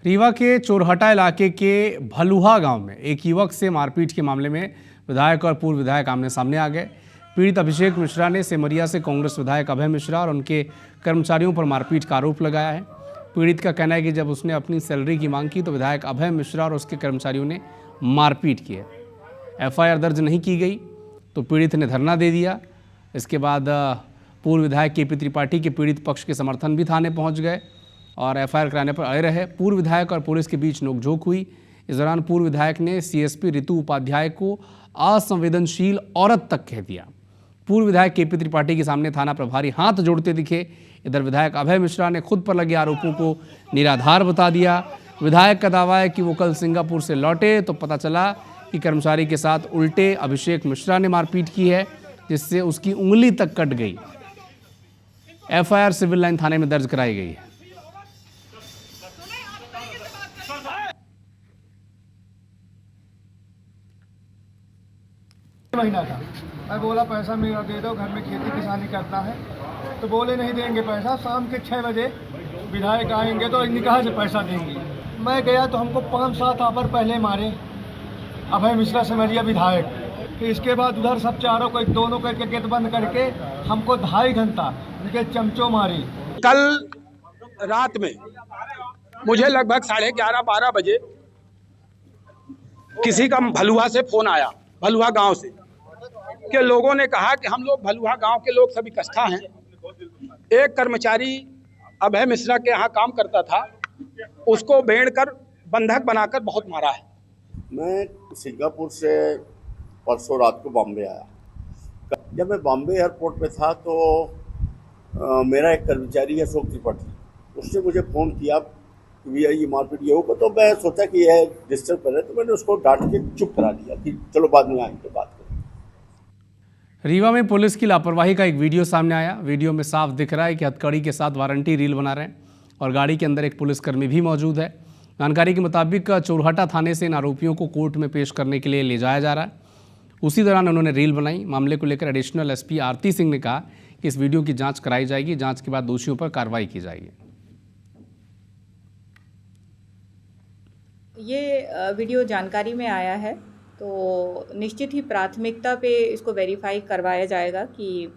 रीवा के चोरहटा इलाके के भलुहा गांव में एक युवक से मारपीट के मामले में विधायक और पूर्व विधायक आमने सामने आ गए। पीड़ित अभिषेक मिश्रा ने सेमरिया से कांग्रेस विधायक अभय मिश्रा और उनके कर्मचारियों पर मारपीट का आरोप लगाया है। पीड़ित का कहना है कि जब उसने अपनी सैलरी की मांग की तो विधायक अभय मिश्रा और उसके कर्मचारियों ने मारपीट की है। FIR दर्ज नहीं की गई तो पीड़ित ने धरना दे दिया। इसके बाद पूर्व विधायक KP त्रिपाठी के पीड़ित पक्ष के समर्थन भी थाने पहुंच गए और FIR कराने पर अड़े रहे। पूर्व विधायक और पुलिस के बीच नोकझोंक हुई। इस दौरान पूर्व विधायक ने CSP ऋतु उपाध्याय को असंवेदनशील औरत तक कह दिया। पूर्व विधायक KP त्रिपाठी के सामने थाना प्रभारी हाथ जोड़ते दिखे। इधर विधायक अभय मिश्रा ने खुद पर लगे आरोपों को निराधार बता दिया। विधायक का दावा है कि वो कल सिंगापुर से लौटे तो पता चला कि कर्मचारी के साथ उल्टे अभिषेक मिश्रा ने मारपीट की है, जिससे उसकी उंगली तक कट गई। FIR सिविल लाइन थाने में दर्ज कराई गई है।
महीना था, मैं बोला पैसा मेरा दे दो, घर में खेती किसानी करता है, तो बोले नहीं देंगे पैसा। शाम के 6 बजे विधायक आएंगे तो निकाह से पैसा देंगे। मैं गया तो हमको 5-7 आवर पहले मारे अभय मिश्रा सेमरिया विधायक। फिर इसके बाद उधर सब चारों को दोनों करके गेट बंद करके हमको 2.5 घंटा उनके चमचों मारी।
कल रात में मुझे लगभग 11:30-12 बजे
किसी का भलुआ से फोन आया, भलुआ गांव से, कि लोगों ने कहा कि हम लोग भलुआ गांव के लोग सब इकट्ठा हैं। एक कर्मचारी अभय मिश्रा के यहाँ काम करता था, उसको भेड़ कर बंधक बनाकर बहुत मारा है।
मैं सिंगापुर से परसों रात को बॉम्बे आया। जब मैं बॉम्बे एयरपोर्ट पे था तो मेरा एक कर्मचारी है अशोक त्रिपाठी, उसने मुझे फ़ोन किया कि भैया ये मारपीट ये होगा। तो मैं सोचा कि यह डिस्टर्ब कर रहे, तो मैंने उसको डांट के चुप करा दिया कि चलो बाद में आएंगे बात करेंगे।
रीवा में पुलिस की लापरवाही का एक वीडियो सामने आया। वीडियो में साफ दिख रहा है कि हथकड़ी के साथ वारंटी रील बना रहे हैं और गाड़ी के अंदर एक पुलिसकर्मी भी मौजूद है। जानकारी के मुताबिक चोरहटा थाने से इन आरोपियों को कोर्ट में पेश करने के लिए ले जाया जा रहा है। उसी दौरान उन्होंने रील बनाई। मामले को लेकर एडिशनल एसपी आरती सिंह ने कहा कि इस वीडियो की जांच कराई जाएगी, जांच के बाद दोषियों पर कार्रवाई की जाएगी।
ये वीडियो जानकारी में आया है तो निश्चित ही प्राथमिकता पे इसको वेरीफाई करवाया जाएगा कि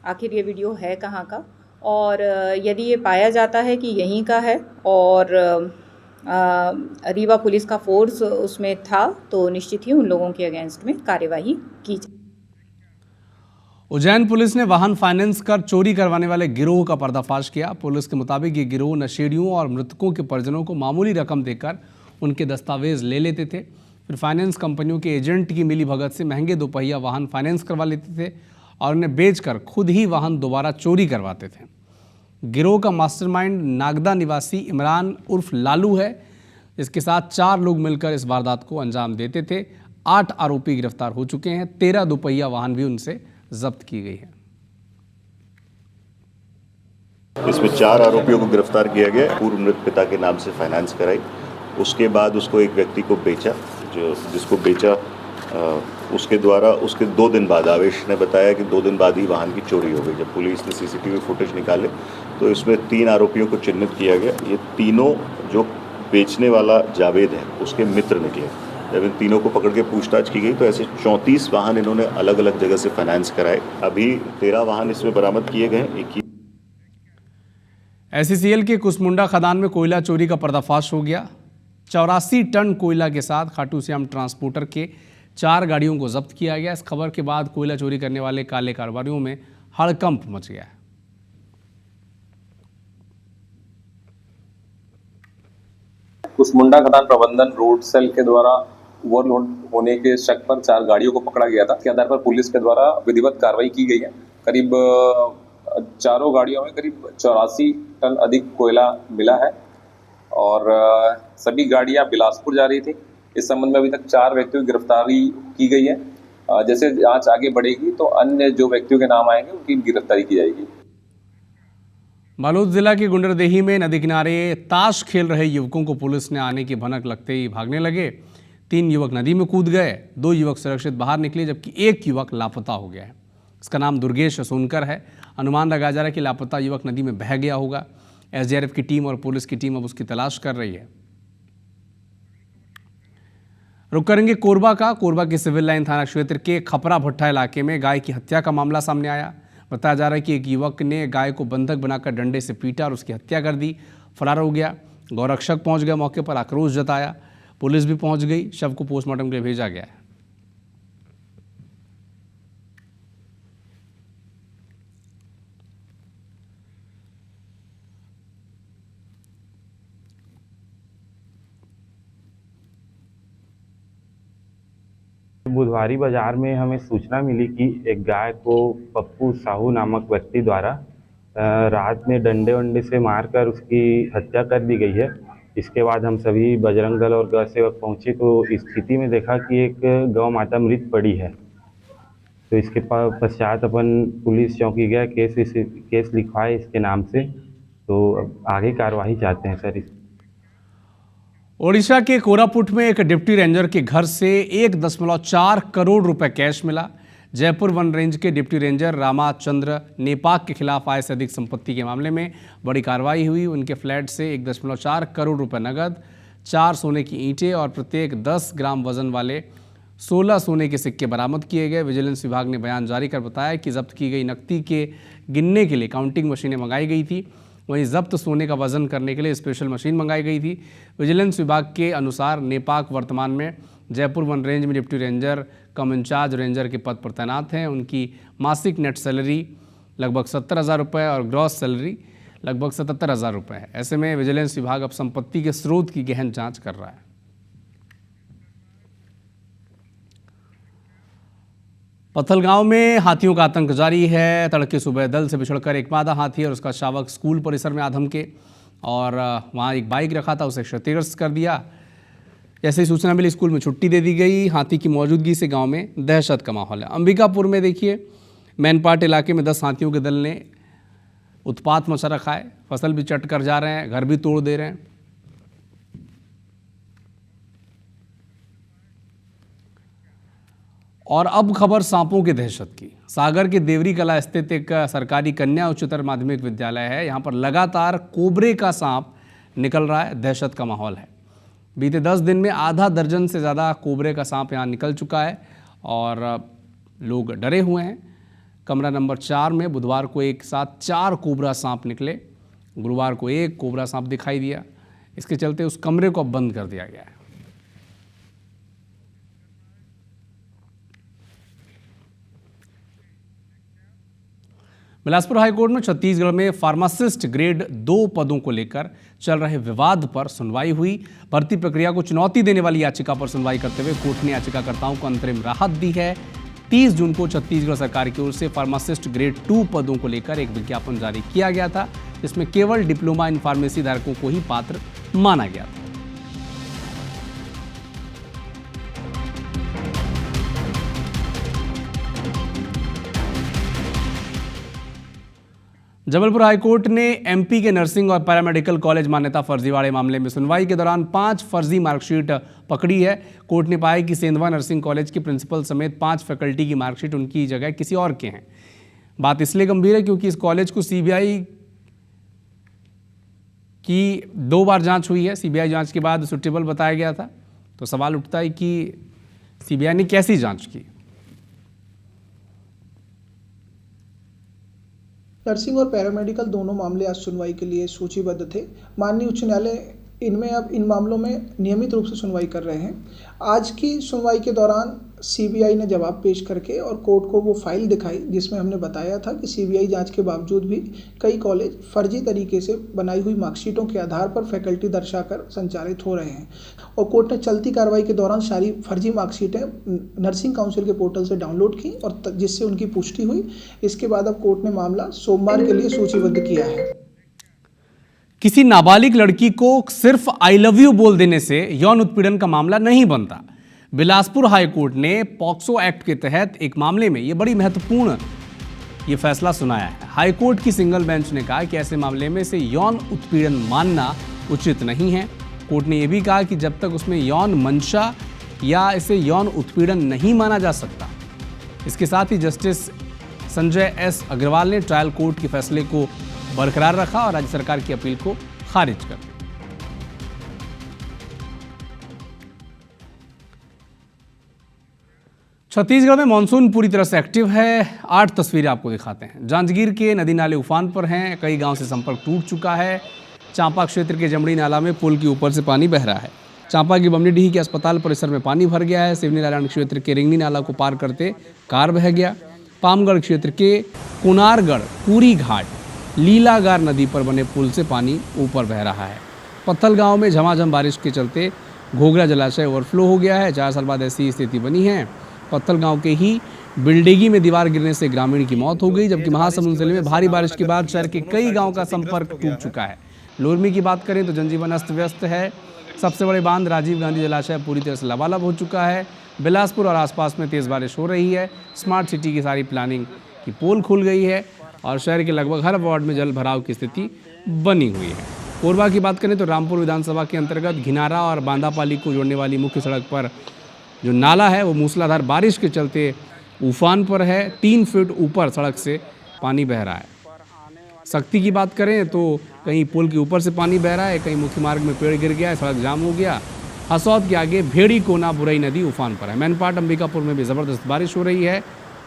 आखिर ये वीडियो है कहाँ का, और यदि ये पाया जाता है कि यहीं का है और रीवा पुलिस का फोर्स उसमें था तो निश्चित ही उन लोगों के अगेंस्ट में कार्यवाही की जाए।
उज्जैन पुलिस ने वाहन फाइनेंस कर चोरी करवाने वाले गिरोह का पर्दाफाश किया। पुलिस के मुताबिक ये गिरोह नशेड़ियों और मृतकों के परिजनों को मामूली रकम देकर उनके दस्तावेज ले लेते थे, फिर फाइनेंस कंपनियों के एजेंट की मिलीभगत से महंगे दोपहिया वाहन फाइनेंस करवा लेते थे और उन्हें बेचकर खुद ही वाहन दोबारा चोरी करवाते थे। गिरोह का मास्टरमाइंड नागदा निवासी इमरान उर्फ लालू है। इसके साथ 4 लोग मिलकर इस वारदात को अंजाम देते थे। 8 आरोपी गिरफ्तार हो चुके हैं। 13 दोपहिया वाहन भी उनसे जब्त की गई है।
इसमें 4 आरोपियों को गिरफ्तार किया गया। पूर्व मृत पिता के नाम से फाइनेंस कराई, उसके बाद उसको एक व्यक्ति को बेचा, जिसको बेचा उसके द्वारा उसके 2 दिन बाद आवेश ने बताया कि 2 दिन बाद ही वाहन की चोरी हो गई। जब पुलिस ने सीसीटीवी फुटेज निकाले तो इसमें 3 आरोपियों को चिन्हित किया गया। ये तीनों जो बेचने वाला जावेद है उसके मित्र निकले। जब इन तीनों को पकड़ के पूछताछ की गई तो ऐसे 34 वाहन इन्होंने अलग अलग जगह से फाइनेंस कराए। अभी 13 वाहन इसमें बरामद किए गए।
SCCL के कुसमुंडा खदान में कोयला चोरी का पर्दाफाश हो गया। 84 टन कोयला के साथ खाटू श्याम ट्रांसपोर्टर के 4 गाड़ियों को जब्त किया गया। इस खबर के बाद कोयला चोरी करने वाले काले कारोबारियों में हड़कंप मच गया है।
कुसमुंडा खदान प्रबंधन रोड सेल के द्वारा ओवरलोड होने के शक पर 4 गाड़ियों को पकड़ा गया था। इसके आधार पर पुलिस के द्वारा विधिवत कार्रवाई की गई है। करीब चारों गाड़ियों में करीब 84 टन अधिक कोयला मिला है और सभी गाड़ियां बिलासपुर जा रही थी। इस संबंध में अभी तक 4 व्यक्तियों की गिरफ्तारी की गई है। जैसे जांच आगे बढ़ेगी तो अन्य जो व्यक्तियों के नाम आएंगे उनकी गिरफ्तारी की जाएगी।
बालोद जिला के गुंडरदेही में नदी किनारे ताश खेल रहे युवकों को पुलिस ने आने की भनक लगते ही भागने लगे। 3 युवक नदी में कूद गए, 2 युवक सुरक्षित बाहर निकले, जबकि 1 युवक लापता हो गया है। इसका नाम दुर्गेश सोनकर है। अनुमान लगाया जा रहा है कि लापता युवक नदी में बह गया होगा। SDRF की टीम और पुलिस की टीम अब उसकी तलाश कर रही है। रुक करेंगे कोरबा का। कोरबा के सिविल लाइन थाना क्षेत्र के खपरा भट्टा इलाके में गाय की हत्या का मामला सामने आया। बताया जा रहा है कि एक युवक ने गाय को बंधक बनाकर डंडे से पीटा और उसकी हत्या कर दी, फरार हो गया। गौरक्षक पहुंच गया, मौके पर आक्रोश जताया, पुलिस भी पहुंच गई, शव को पोस्टमार्टम के लिए भेजा गया है।
बुधवारी बाजार में हमें सूचना मिली कि एक गाय को पप्पू साहू नामक व्यक्ति द्वारा रात में डंडे वंडे से मारकर उसकी हत्या कर दी गई है। इसके बाद हम सभी बजरंग दल और गौ सेवक पहुंचे तो इस स्थिति में देखा कि एक गौ माता मृत पड़ी है। तो इसके पश्चात अपन पुलिस चौकी गया, केस लिखवाए इसके नाम से। तो अब आगे कार्यवाही चाहते हैं सर।
ओडिशा के कोरापुट में एक डिप्टी रेंजर के घर से 1.4 करोड़ रुपए कैश मिला। जयपुर वन रेंज के डिप्टी रेंजर रामाचंद्र नेपाक के खिलाफ आय से अधिक संपत्ति के मामले में बड़ी कार्रवाई हुई। उनके फ्लैट से 1.4 करोड़ रुपए नगद, 4 सोने की ईंटें और प्रत्येक 10 ग्राम वजन वाले 16 सोने के सिक्के बरामद किए गए। विजिलेंस विभाग ने बयान जारी कर बताया कि जब्त की गई नकदी के गिनने के लिए काउंटिंग मशीनें मंगाई गई थी। वहीं जब्त सोने का वजन करने के लिए स्पेशल मशीन मंगाई गई थी। विजिलेंस विभाग के अनुसार नेपाक वर्तमान में जयपुर वन रेंज में डिप्टी रेंजर कम इंचार्ज रेंजर के पद पर तैनात हैं। उनकी मासिक नेट सैलरी लगभग 70,000 रुपये और ग्रॉस सैलरी लगभग 77,000 रुपये है। ऐसे में विजिलेंस विभाग अब संपत्ति के स्रोत की गहन जांच कर रहा है। पत्थलगांव में हाथियों का आतंक जारी है। तड़के सुबह दल से बिछड़कर एक मादा हाथी और उसका शावक स्कूल परिसर में आ धमके और वहां एक बाइक रखा था, उसे क्षतिग्रस्त कर दिया। जैसे ही सूचना मिली स्कूल में छुट्टी दे दी गई। हाथी की मौजूदगी से गांव में दहशत का माहौल है। अंबिकापुर में देखिए मैनपाट इलाके में 10 हाथियों के दल ने उत्पात मचा रखा है। फसल भी चट कर जा रहे हैं, घर भी तोड़ दे रहे हैं। और अब खबर सांपों की दहशत की। सागर के देवरी कला स्थित एक सरकारी कन्या उच्चतर माध्यमिक विद्यालय है। यहाँ पर लगातार कोबरे का सांप निकल रहा है। दहशत का माहौल है। बीते 10 दिन में आधा दर्जन से ज़्यादा कोबरे का सांप यहाँ निकल चुका है और लोग डरे हुए हैं। कमरा नंबर 4 में बुधवार को एक साथ 4 कोबरा सांप निकले। गुरुवार को एक कोबरा सांप दिखाई दिया। इसके चलते उस कमरे को अब बंद कर दिया गया है। बिलासपुर हाईकोर्ट में छत्तीसगढ़ में फार्मासिस्ट ग्रेड 2 पदों को लेकर चल रहे विवाद पर सुनवाई हुई। भर्ती प्रक्रिया को चुनौती देने वाली याचिका पर सुनवाई करते हुए कोर्ट ने याचिकाकर्ताओं को अंतरिम राहत दी है। 30 जून को छत्तीसगढ़ सरकार की ओर से फार्मासिस्ट ग्रेड 2 पदों को लेकर एक विज्ञापन जारी किया गया था, जिसमें केवल डिप्लोमा इन फार्मेसी धारकों को ही पात्र माना गया था। जबलपुर हाईकोर्ट ने एमपी के नर्सिंग और पैरामेडिकल कॉलेज मान्यता फर्जीवाड़े मामले में सुनवाई के दौरान 5 फर्जी मार्कशीट पकड़ी है। कोर्ट ने पाया कि सेंधवा नर्सिंग कॉलेज के प्रिंसिपल समेत 5 फैकल्टी की मार्कशीट उनकी जगह किसी और के हैं। बात इसलिए गंभीर है क्योंकि इस कॉलेज को सीबीआई की 2 बार जांच हुई है। सीबीआई जांच के बाद सुटेबल बताया गया था। तो सवाल उठता है कि सीबीआई ने कैसी जांच की।
नर्सिंग और पैरामेडिकल दोनों मामले आज सुनवाई के लिए सूचीबद्ध थे। माननीय उच्च न्यायालय इनमें अब इन मामलों में नियमित रूप से सुनवाई कर रहे हैं। आज की सुनवाई के दौरान सीबीआई ने जवाब पेश करके और कोर्ट को वो फाइल दिखाई जिसमें हमने बताया था कि सीबीआई जांच के बावजूद भी कई कॉलेज फर्जी तरीके से बनाई हुई मार्कशीटों के आधार पर फैकल्टी दर्शाकर संचालित हो रहे हैं। और कोर्ट ने चलती कार्रवाई के दौरान सारी फर्जी मार्कशीटें नर्सिंग काउंसिल के पोर्टल से डाउनलोड की और जिससे उनकी पुष्टि हुई। इसके बाद अब कोर्ट ने मामला सोमवार के लिए सूचीबद्ध किया है।
किसी नाबालिग लड़की को सिर्फ आई लव यू बोल देने से यौन उत्पीड़न का मामला नहीं बनता। बिलासपुर हाईकोर्ट ने पॉक्सो एक्ट के तहत एक मामले में यह बड़ी महत्वपूर्ण फैसला सुनाया है। हाईकोर्ट की सिंगल बेंच ने कहा कि ऐसे मामले में इसे यौन उत्पीड़न मानना उचित नहीं है। कोर्ट ने यह भी कहा कि जब तक उसमें यौन मंशा या इसे यौन उत्पीड़न नहीं माना जा सकता। इसके साथ ही जस्टिस संजय एस अग्रवाल ने ट्रायल कोर्ट के फैसले को बरकरार रखा और राज्य सरकार की अपील को खारिज कर दिया। छत्तीसगढ़ में मानसून पूरी तरह से एक्टिव है। 8 तस्वीरें आपको दिखाते हैं। जांजगीर के नदी नाले उफान पर हैं। कई गांव से संपर्क टूट चुका है। चांपा क्षेत्र के जमड़ी नाला में पुल के ऊपर से पानी बह रहा है। चांपा की बमनीडीह के अस्पताल परिसर में पानी भर गया है। सिवनी नारायण क्षेत्र के रिंगनी नाला को पार करते कार बह गया। पामगढ़ क्षेत्र के कुनारगढ़ पूरी घाट लीलागार नदी पर बने पुल से पानी ऊपर बह रहा है। पत्थलगांव में झमाझम बारिश के चलते घोघरा जलाशय ओवरफ्लो हो गया है। 4 साल बाद ऐसी स्थिति बनी है। पत्थलगांव के ही बिल्डेगी में दीवार गिरने से ग्रामीण की मौत हो गई, जबकि महासमुंद जिले में भारी बारिश के बाद शहर के कई गांव का संपर्क टूट चुका है। लोरमी की बात करें तो जनजीवन अस्त व्यस्त है। सबसे बड़े बांध राजीव गांधी जलाशय पूरी तरह से लबालब हो चुका है। बिलासपुर और आसपास में तेज़ बारिश हो रही है। स्मार्ट सिटी की सारी प्लानिंग की पोल खुल गई है और शहर के लगभग हर वार्ड में जल भराव की स्थिति बनी हुई है। कोरबा की बात करें तो रामपुर विधानसभा के अंतर्गत घिनारा और बांदापाली को जोड़ने वाली मुख्य सड़क पर जो नाला है वो मूसलाधार बारिश के चलते उफान पर है। 3 फीट ऊपर सड़क से पानी बह रहा है। सख्ती की बात करें तो कहीं पुल के ऊपर से पानी बह रहा है, कहीं मुख्य मार्ग में पेड़ गिर गया है, सड़क जाम हो गया। हसौद के आगे भेड़ी कोना बुरई नदी उफान पर है। मैनपाट अंबिकापुर में भी ज़बरदस्त बारिश हो रही है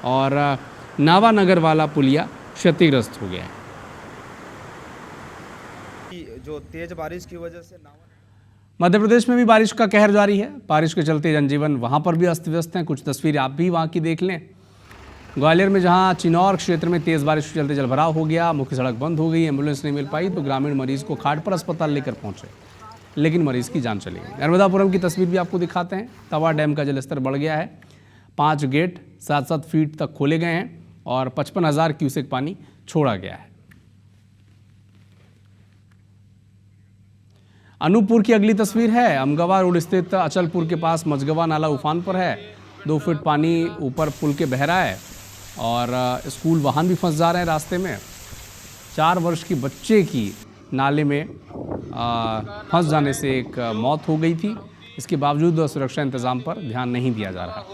और नावानगर वाला पुलिया क्षतिग्रस्त हो गया है।
जो तेज बारिश की वजह से
मध्य प्रदेश में भी बारिश का कहर जारी है। बारिश के चलते जनजीवन वहां पर भी अस्त व्यस्त है। कुछ तस्वीरें आप भी वहां की देख लें। ग्वालियर में जहां चिनौर क्षेत्र में तेज बारिश के चलते जलभराव हो गया, मुख्य सड़क बंद हो गई, एम्बुलेंस नहीं मिल पाई तो ग्रामीण मरीज को खाट पर अस्पताल लेकर पहुंचे, लेकिन मरीज की जान चली गई। नर्मदापुरम की तस्वीर भी आपको दिखाते हैं। तवा डैम का जलस्तर बढ़ गया है। 5 गेट 7-7 फीट तक खोले गए हैं और 55,000 क्यूसेक पानी छोड़ा गया है। अनूपपुर की अगली तस्वीर है। अमगवा रोड स्थित अचलपुर के पास मझगवा नाला उफान पर है। 2 फीट पानी ऊपर पुल के बह रहा है और स्कूल वाहन भी फंस जा रहे हैं रास्ते में। 4 वर्ष की बच्चे की नाले में फंस जाने से एक मौत हो गई थी। इसके बावजूद सुरक्षा इंतजाम पर ध्यान नहीं दिया जा रहा।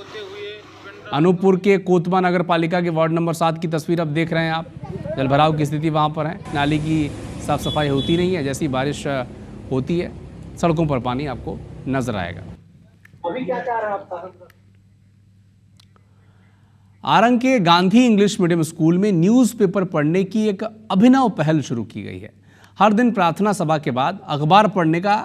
अनूपपुर के कोतमा नगर पालिका के वार्ड नंबर 7 की तस्वीर अब देख रहे हैं आप। जलभराव की स्थिति वहाँ पर है। नाली की साफ सफाई होती नहीं है। जैसी बारिश होती है सड़कों पर पानी आपको नजर आएगा।
अभी क्या चाह रहा है आपका?
आरंग के गांधी इंग्लिश मीडियम स्कूल में न्यूज़पेपर पढ़ने की एक अभिनव पहल शुरू की गई है। हर दिन प्रार्थना सभा के बाद अखबार पढ़ने का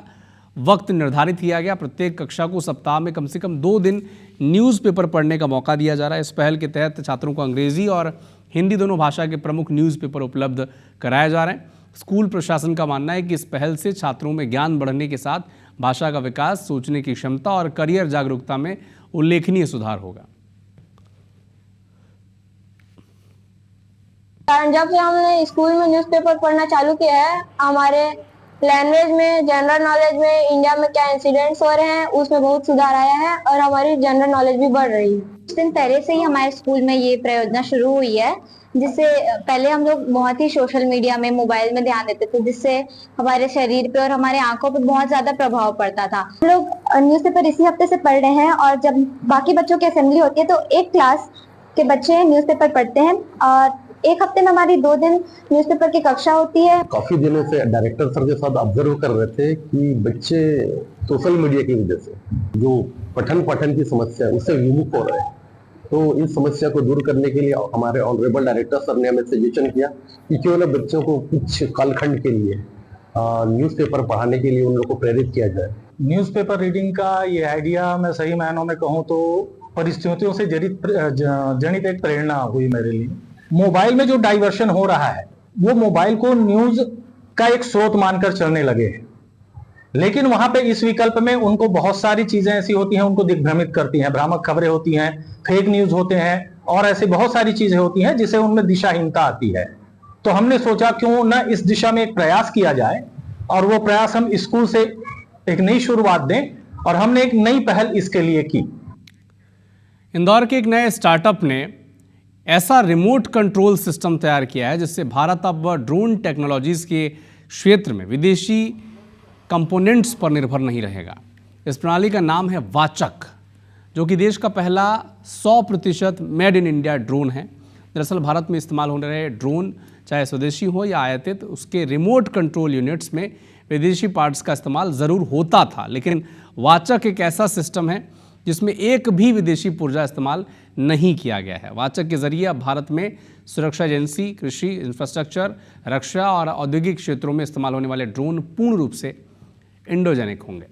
वक्त निर्धारित किया गया। प्रत्येक कक्षा को सप्ताह में कम से कम 2 दिन न्यूज़पेपर पढ़ने का मौका दिया जा रहा है। इस पहल के तहत छात्रों को अंग्रेजी और हिंदी दोनों भाषा के प्रमुख न्यूज़पेपर उपलब्ध कराए जा रहे हैं। स्कूल प्रशासन का मानना है कि इस पहल से छात्रों में ज्ञान बढ़ने के साथ भाषा का विकास, सोचने की क्षमता और करियर जागरूकता में उल्लेखनीय सुधार होगा।
जब से हमने स्कूल में न्यूज़पेपर पढ़ना चालू किया है, हमारे लैंग्वेज में, जनरल नॉलेज में, इंडिया में क्या इंसिडेंट्स हो रहे हैं उसमें बहुत सुधार आया है और हमारी जनरल नॉलेज भी बढ़ रही है।
कुछ दिन पहले से ही हमारे स्कूल में ये प्रयोजना शुरू हुई है, जिससे पहले हम लोग बहुत ही सोशल मीडिया में, मोबाइल में ध्यान देते थे, जिससे हमारे शरीर पे और हमारे आंखों पे बहुत ज्यादा प्रभाव पड़ता था। हम लोग न्यूज़पेपर इसी हफ्ते से पढ़ रहे हैं और जब बाकी बच्चों की असेंबली होती है तो एक क्लास के बच्चे न्यूज़पेपर पढ़ते हैं और एक हफ्ते में हमारी 2 दिन न्यूज़पेपर की कक्षा होती है।
काफी दिनों से डायरेक्टर सर के साथ ऑब्जर्व कर रहे थे कि बच्चे सोशल मीडिया की वजह से जो पठन पाठन की समस्या है उससे विमुख हो रहे हैं। तो इस समस्या को दूर करने के लिए हमारे ऑनरेबल डायरेक्टर सर ने हमें सजेशन किया कि क्यों ना बच्चों को कुछ कालखंड के लिए न्यूज़पेपर पढ़ाने के लिए उन लोगों को प्रेरित किया जाए।
न्यूज़पेपर रीडिंग का ये आइडिया मैं सही मायनों में कहूँ तो परिस्थितियों से जनित एक प्रेरणा हुई मेरे लिए। मोबाइल में जो डाइवर्शन हो रहा है वो मोबाइल को न्यूज का एक स्रोत मानकर चलने लगे हैं, लेकिन वहां पे इस विकल्प में उनको बहुत सारी चीजें ऐसी होती हैं उनको दिग्भ्रमित करती हैं, भ्रामक खबरें होती हैं, फेक न्यूज होते हैं और ऐसी बहुत सारी चीजें होती हैं जिससे उनमें दिशाहीनता आती है। तो हमने सोचा क्यों ना इस दिशा में एक प्रयास किया जाए और वो प्रयास हम स्कूल से एक नई शुरुआत दें और हमने एक नई पहल इसके लिए की।
इंदौर के एक नए स्टार्टअप ने ऐसा रिमोट कंट्रोल सिस्टम तैयार किया है जिससे भारत अब ड्रोन टेक्नोलॉजीज के क्षेत्र में विदेशी कंपोनेंट्स पर निर्भर नहीं रहेगा। इस प्रणाली का नाम है वाचक, जो कि देश का पहला 100% मेड इन इंडिया ड्रोन है। दरअसल भारत में इस्तेमाल होने रहे ड्रोन चाहे स्वदेशी हो या आयातित, उसके रिमोट कंट्रोल यूनिट्स में विदेशी पार्ट्स का इस्तेमाल ज़रूर होता था, लेकिन वाचक एक ऐसा सिस्टम है जिसमें एक भी विदेशी पुर्जा इस्तेमाल नहीं किया गया है। वाचक के जरिए अब भारत में सुरक्षा एजेंसी, कृषि, इंफ्रास्ट्रक्चर, रक्षा और औद्योगिक क्षेत्रों में इस्तेमाल होने वाले ड्रोन पूर्ण रूप से इंडोजेनिक होंगे।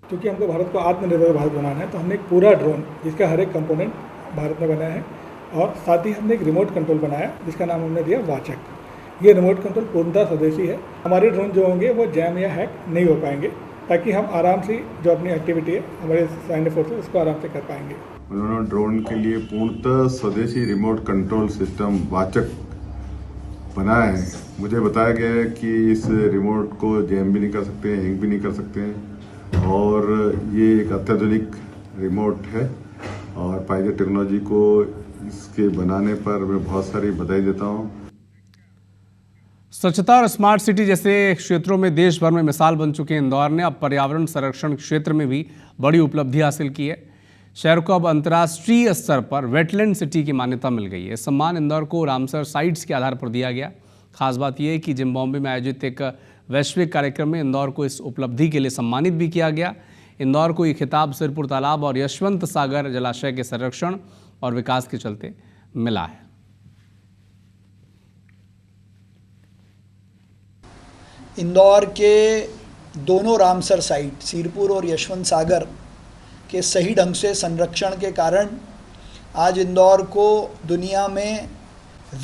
क्योंकि हमको भारत को आत्मनिर्भर भारत बनाना है तो हमने एक पूरा ड्रोन जिसका हर एक कंपोनेंट भारत में बनाया है और साथ ही हमने एक रिमोट कंट्रोल बनाया जिसका नाम हमने दिया वाचक। ये रिमोट कंट्रोल पूर्णतः स्वदेशी है। हमारे ड्रोन जो होंगे वो जैम या हैक नहीं हो पाएंगे, ताकि हम आराम से जो अपनी एक्टिविटी है हमारे सैन्य फोर्सेस उसको आराम से कर पाएंगे।
उन्होंने ड्रोन के लिए पूर्णतः स्वदेशी रिमोट कंट्रोल सिस्टम वाचक बनाया है। मुझे बताया गया है कि इस रिमोट को जैम भी नहीं कर सकते हैं, हैंग भी नहीं कर सकते हैं और ये एक अत्याधुनिक रिमोट है और पाइजर टेक्नोलॉजी को इसके बनाने पर मैं बहुत सारी बधाई देता हूँ।
स्वच्छता और स्मार्ट सिटी जैसे क्षेत्रों में देश भर में मिसाल बन चुके इंदौर ने अब पर्यावरण संरक्षण क्षेत्र में भी बड़ी उपलब्धि हासिल की है। शहर को अब अंतर्राष्ट्रीय स्तर पर वेटलैंड सिटी की मान्यता मिल गई है। सम्मान इंदौर को रामसर साइट्स के आधार पर दिया गया। खास बात यह है कि जिम्बाब्वे में आयोजित एक वैश्विक कार्यक्रम में इंदौर को इस उपलब्धि के लिए सम्मानित भी किया गया। इंदौर को ये खिताब सिरपुर तालाब और यशवंत सागर जलाशय के संरक्षण और विकास के चलते मिला है।
इंदौर के दोनों रामसर साइट सिरपुर और यशवंत सागर के सही ढंग से संरक्षण के कारण आज इंदौर को दुनिया में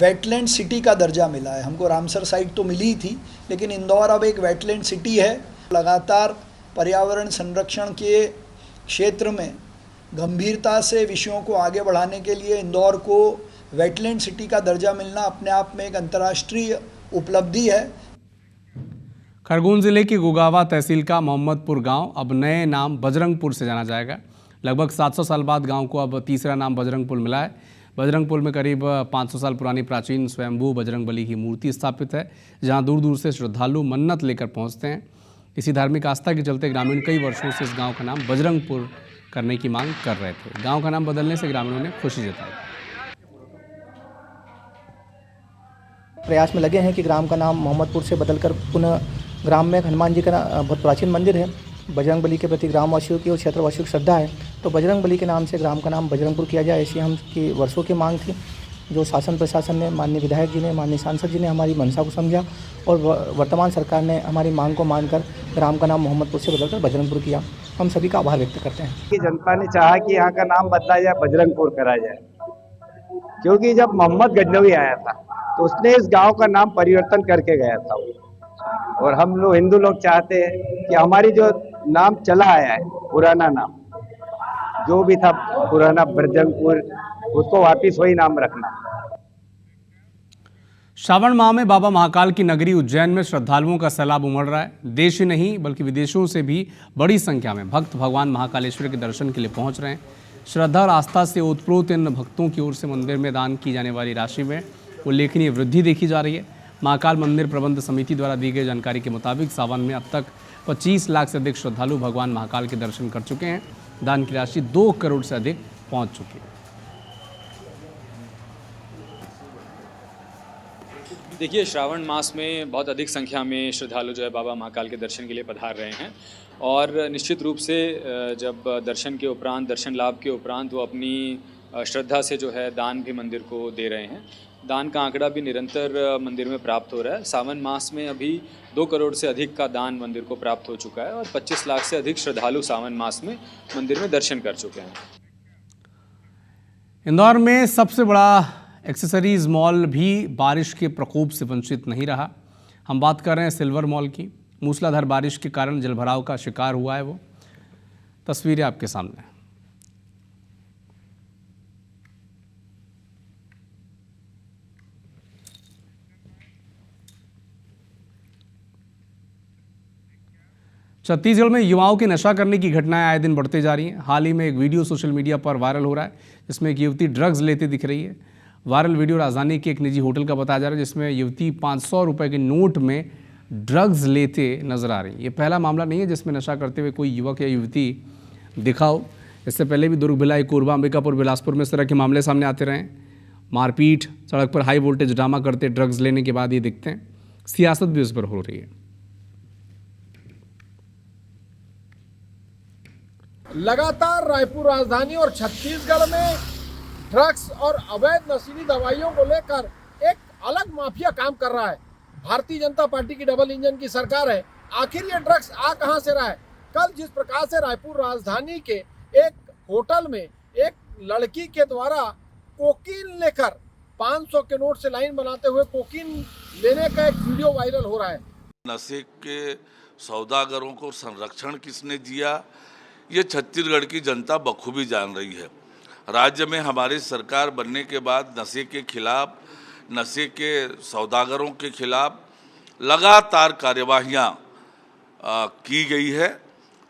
वेटलैंड सिटी का दर्जा मिला है। हमको रामसर साइट तो मिली ही थी, लेकिन इंदौर अब एक वेटलैंड सिटी है। लगातार पर्यावरण संरक्षण के क्षेत्र में गंभीरता से विषयों को आगे बढ़ाने के लिए इंदौर को वेटलैंड सिटी का दर्जा मिलना अपने आप में एक अंतर्राष्ट्रीय उपलब्धि है।
खरगोन जिले की गोगावा तहसील का मोहम्मदपुर गांव अब नए नाम बजरंगपुर से जाना जाएगा। लगभग 700 साल बाद गांव को अब तीसरा नाम बजरंगपुर मिला है। बजरंगपुर में करीब 500 साल पुरानी प्राचीन स्वयंभू बजरंगबली की मूर्ति स्थापित है, जहां दूर दूर से श्रद्धालु मन्नत लेकर पहुंचते हैं। इसी धार्मिक आस्था के चलते ग्रामीण कई वर्षों से इस गांव का नाम बजरंगपुर करने की मांग कर रहे थे। गांव का नाम बदलने से ग्रामीणों ने खुशी जताई।
प्रयास में लगे हैं कि ग्राम का नाम मोहम्मदपुर से बदलकर पुनः ग्राम में हनुमान जी का बहुत प्राचीन मंदिर है। बजरंगबली के प्रति ग्रामवासियों की और क्षेत्रवासियों की श्रद्धा है, तो बजरंगबली के नाम से ग्राम का नाम बजरंगपुर किया जाए, ऐसी हम की वर्षों की मांग थी। जो शासन प्रशासन ने, माननीय विधायक जी ने, माननीय सांसद जी ने हमारी मंशा को समझा और वर्तमान सरकार ने हमारी मांग को मानकर ग्राम का नाम मोहम्मदपुर से बदलकर बजरंगपुर किया। हम सभी का आभार व्यक्त करते हैं
कि जनता ने चाहा कि यहाँ का नाम बदला जाए, बजरंगपुर करा जाए, क्योंकि जब मोहम्मद गजनवी आया था तो उसने इस गांव का नाम परिवर्तन करके गया था। और हम लोग हिंदू लोग चाहते हैं कि हमारी जो नाम चला आया है, पुराना नाम जो भी था पुराना बजरंगपुर, उसको वापिस वही नाम रखना।
श्रावण माह में बाबा महाकाल की नगरी उज्जैन में श्रद्धालुओं का सैलाब उमड़ रहा है। देश ही नहीं बल्कि विदेशों से भी बड़ी संख्या में भक्त भगवान महाकालेश्वर के दर्शन के लिए पहुंच रहे हैं। श्रद्धा और आस्था से ओतप्रोत इन भक्तों की ओर से मंदिर में दान की जाने वाली राशि में उल्लेखनीय वृद्धि देखी जा रही है। महाकाल मंदिर प्रबंध समिति द्वारा दी गई जानकारी के मुताबिक सावन में अब तक 25 लाख से अधिक श्रद्धालु भगवान महाकाल के दर्शन कर चुके हैं। दान की राशि 2 करोड़ से अधिक पहुंच चुकी है।
देखिए, श्रावण मास में बहुत अधिक संख्या में श्रद्धालु जो है बाबा महाकाल के दर्शन के लिए पधार रहे हैं और निश्चित रूप से जब दर्शन के उपरांत, दर्शन लाभ के उपरांत वो अपनी श्रद्धा से जो है दान भी मंदिर को दे रहे हैं। दान का आंकड़ा भी निरंतर मंदिर में प्राप्त हो रहा है। सावन मास में अभी 2 करोड़ से अधिक का दान मंदिर को प्राप्त हो चुका है और 25 लाख से अधिक श्रद्धालु सावन मास में मंदिर में दर्शन कर चुके हैं।
इंदौर में सबसे बड़ा एक्सेसरीज मॉल भी बारिश के प्रकोप से वंचित नहीं रहा। हम बात कर रहे हैं सिल्वर मॉल की। मूसलाधार बारिश के कारण जलभराव का शिकार हुआ है वो। तस्वीरें आपके सामने। छत्तीसगढ़ में युवाओं के नशा करने की घटनाएं आए दिन बढ़ते जा रही हैं। हाल ही में एक वीडियो सोशल मीडिया पर वायरल हो रहा है जिसमें एक युवती ड्रग्स लेते दिख रही है। वायरल वीडियो राजधानी के एक निजी होटल का बताया जा रहा है जिसमें युवती 500 रुपये के नोट में ड्रग्स लेते नजर आ रही है। ये पहला मामला नहीं है जिसमें नशा करते हुए कोई युवक या युवती दिखा हो। इससे पहले भी दुर्ग, भिलाई, कोरबा, अंबिकापुर, बिलासपुर में इस तरह के मामले सामने आते रहे। मारपीट, सड़क पर हाई वोल्टेज ड्रामा करते ड्रग्स लेने के बाद ये दिखते हैं। सियासत भी उस पर हो रही है।
लगातार रायपुर राजधानी और छत्तीसगढ़ में ड्रग्स और अवैध नशीली दवाइयों को लेकर एक अलग माफिया काम कर रहा है। भारतीय जनता पार्टी की डबल इंजन की सरकार है। आखिर ये ड्रग्स आ कहां से रहा है? कल जिस प्रकार से रायपुर राजधानी के एक होटल में एक लड़की के द्वारा कोकीन लेकर 500 के नोट से लाइन बनाते हुए कोकीन लेने का एक वीडियो वायरल हो रहा है।
नशे के सौदागरों को संरक्षण किसने दिया, ये छत्तीसगढ़ की जनता बखूबी जान रही है। राज्य में हमारी सरकार बनने के बाद नशे के खिलाफ, नशे के सौदागरों के खिलाफ लगातार कार्यवाहियाँ की गई है।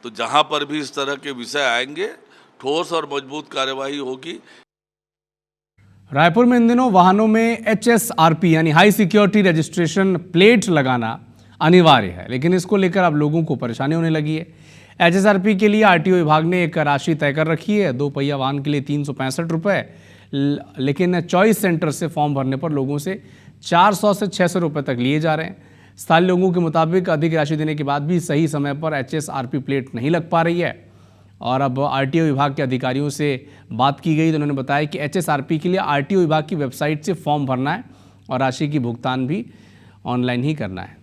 तो जहाँ पर भी इस तरह के विषय आएंगे ठोस और मजबूत कार्यवाही होगी।
रायपुर में इन दिनों वाहनों में HSRP यानी हाई सिक्योरिटी रजिस्ट्रेशन प्लेट लगाना अनिवार्य है, लेकिन इसको लेकर अब लोगों को परेशानी होने लगी है। HSRP के लिए RTO विभाग ने एक राशि तय कर रखी है, 2 पहिया वाहन के लिए 365 रुपये, लेकिन चॉइस सेंटर से फॉर्म भरने पर लोगों से 400 से 600 रुपये तक लिए जा रहे हैं। स्थानीय लोगों के मुताबिक अधिक राशि देने के बाद भी सही समय पर HSRP प्लेट नहीं लग पा रही है। और अब RTO विभाग के अधिकारियों से बात की गई तो उन्होंने बताया कि HSRP के लिए RTO विभाग की वेबसाइट से फॉर्म भरना है और राशि की भुगतान भी ऑनलाइन ही करना है।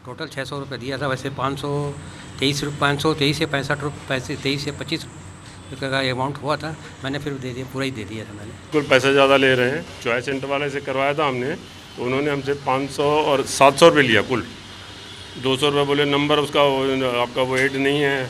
टोटल 600 रुपये दिया था। वैसे 523 से 65 रुपये 23 से 25 रुपये का अमाउंट हुआ था, मैंने फिर दे दिया, पूरा ही दे दिया था मैंने।
कुल पैसे ज़्यादा ले रहे हैं। चॉइस सेंटर वाले से करवाया था हमने, तो उन्होंने हमसे 500 और 700 रुपये लिया कुल। 200 रुपये बोले नंबर उसका आपका वो एड नहीं है,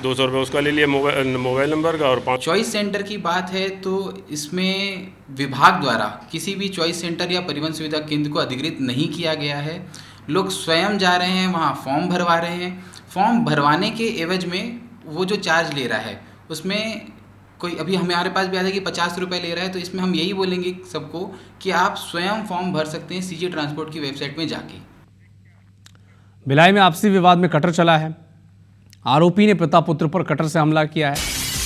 200 रुपये उसका ले लिया मोबाइल नंबर का। और 5
चॉइस सेंटर की बात है तो इसमें विभाग द्वारा किसी भी चॉइस सेंटर या परिवहन सुविधा केंद्र को अधिकृत नहीं किया गया है। लोग स्वयं जा रहे हैं, वहाँ फॉर्म भरवा रहे हैं। फॉर्म भरवाने के एवज में वो जो चार्ज ले रहा है उसमें कोई, अभी हमारे पास भी आया था कि 50 रुपये ले रहा है, तो इसमें हम यही बोलेंगे सबको कि आप स्वयं फॉर्म भर सकते हैं सीजी ट्रांसपोर्ट की वेबसाइट में जाके।
भिलाई में आपसी विवाद में कटर चला है। आरोपी ने पिता पुत्र पर कटर से हमला किया है।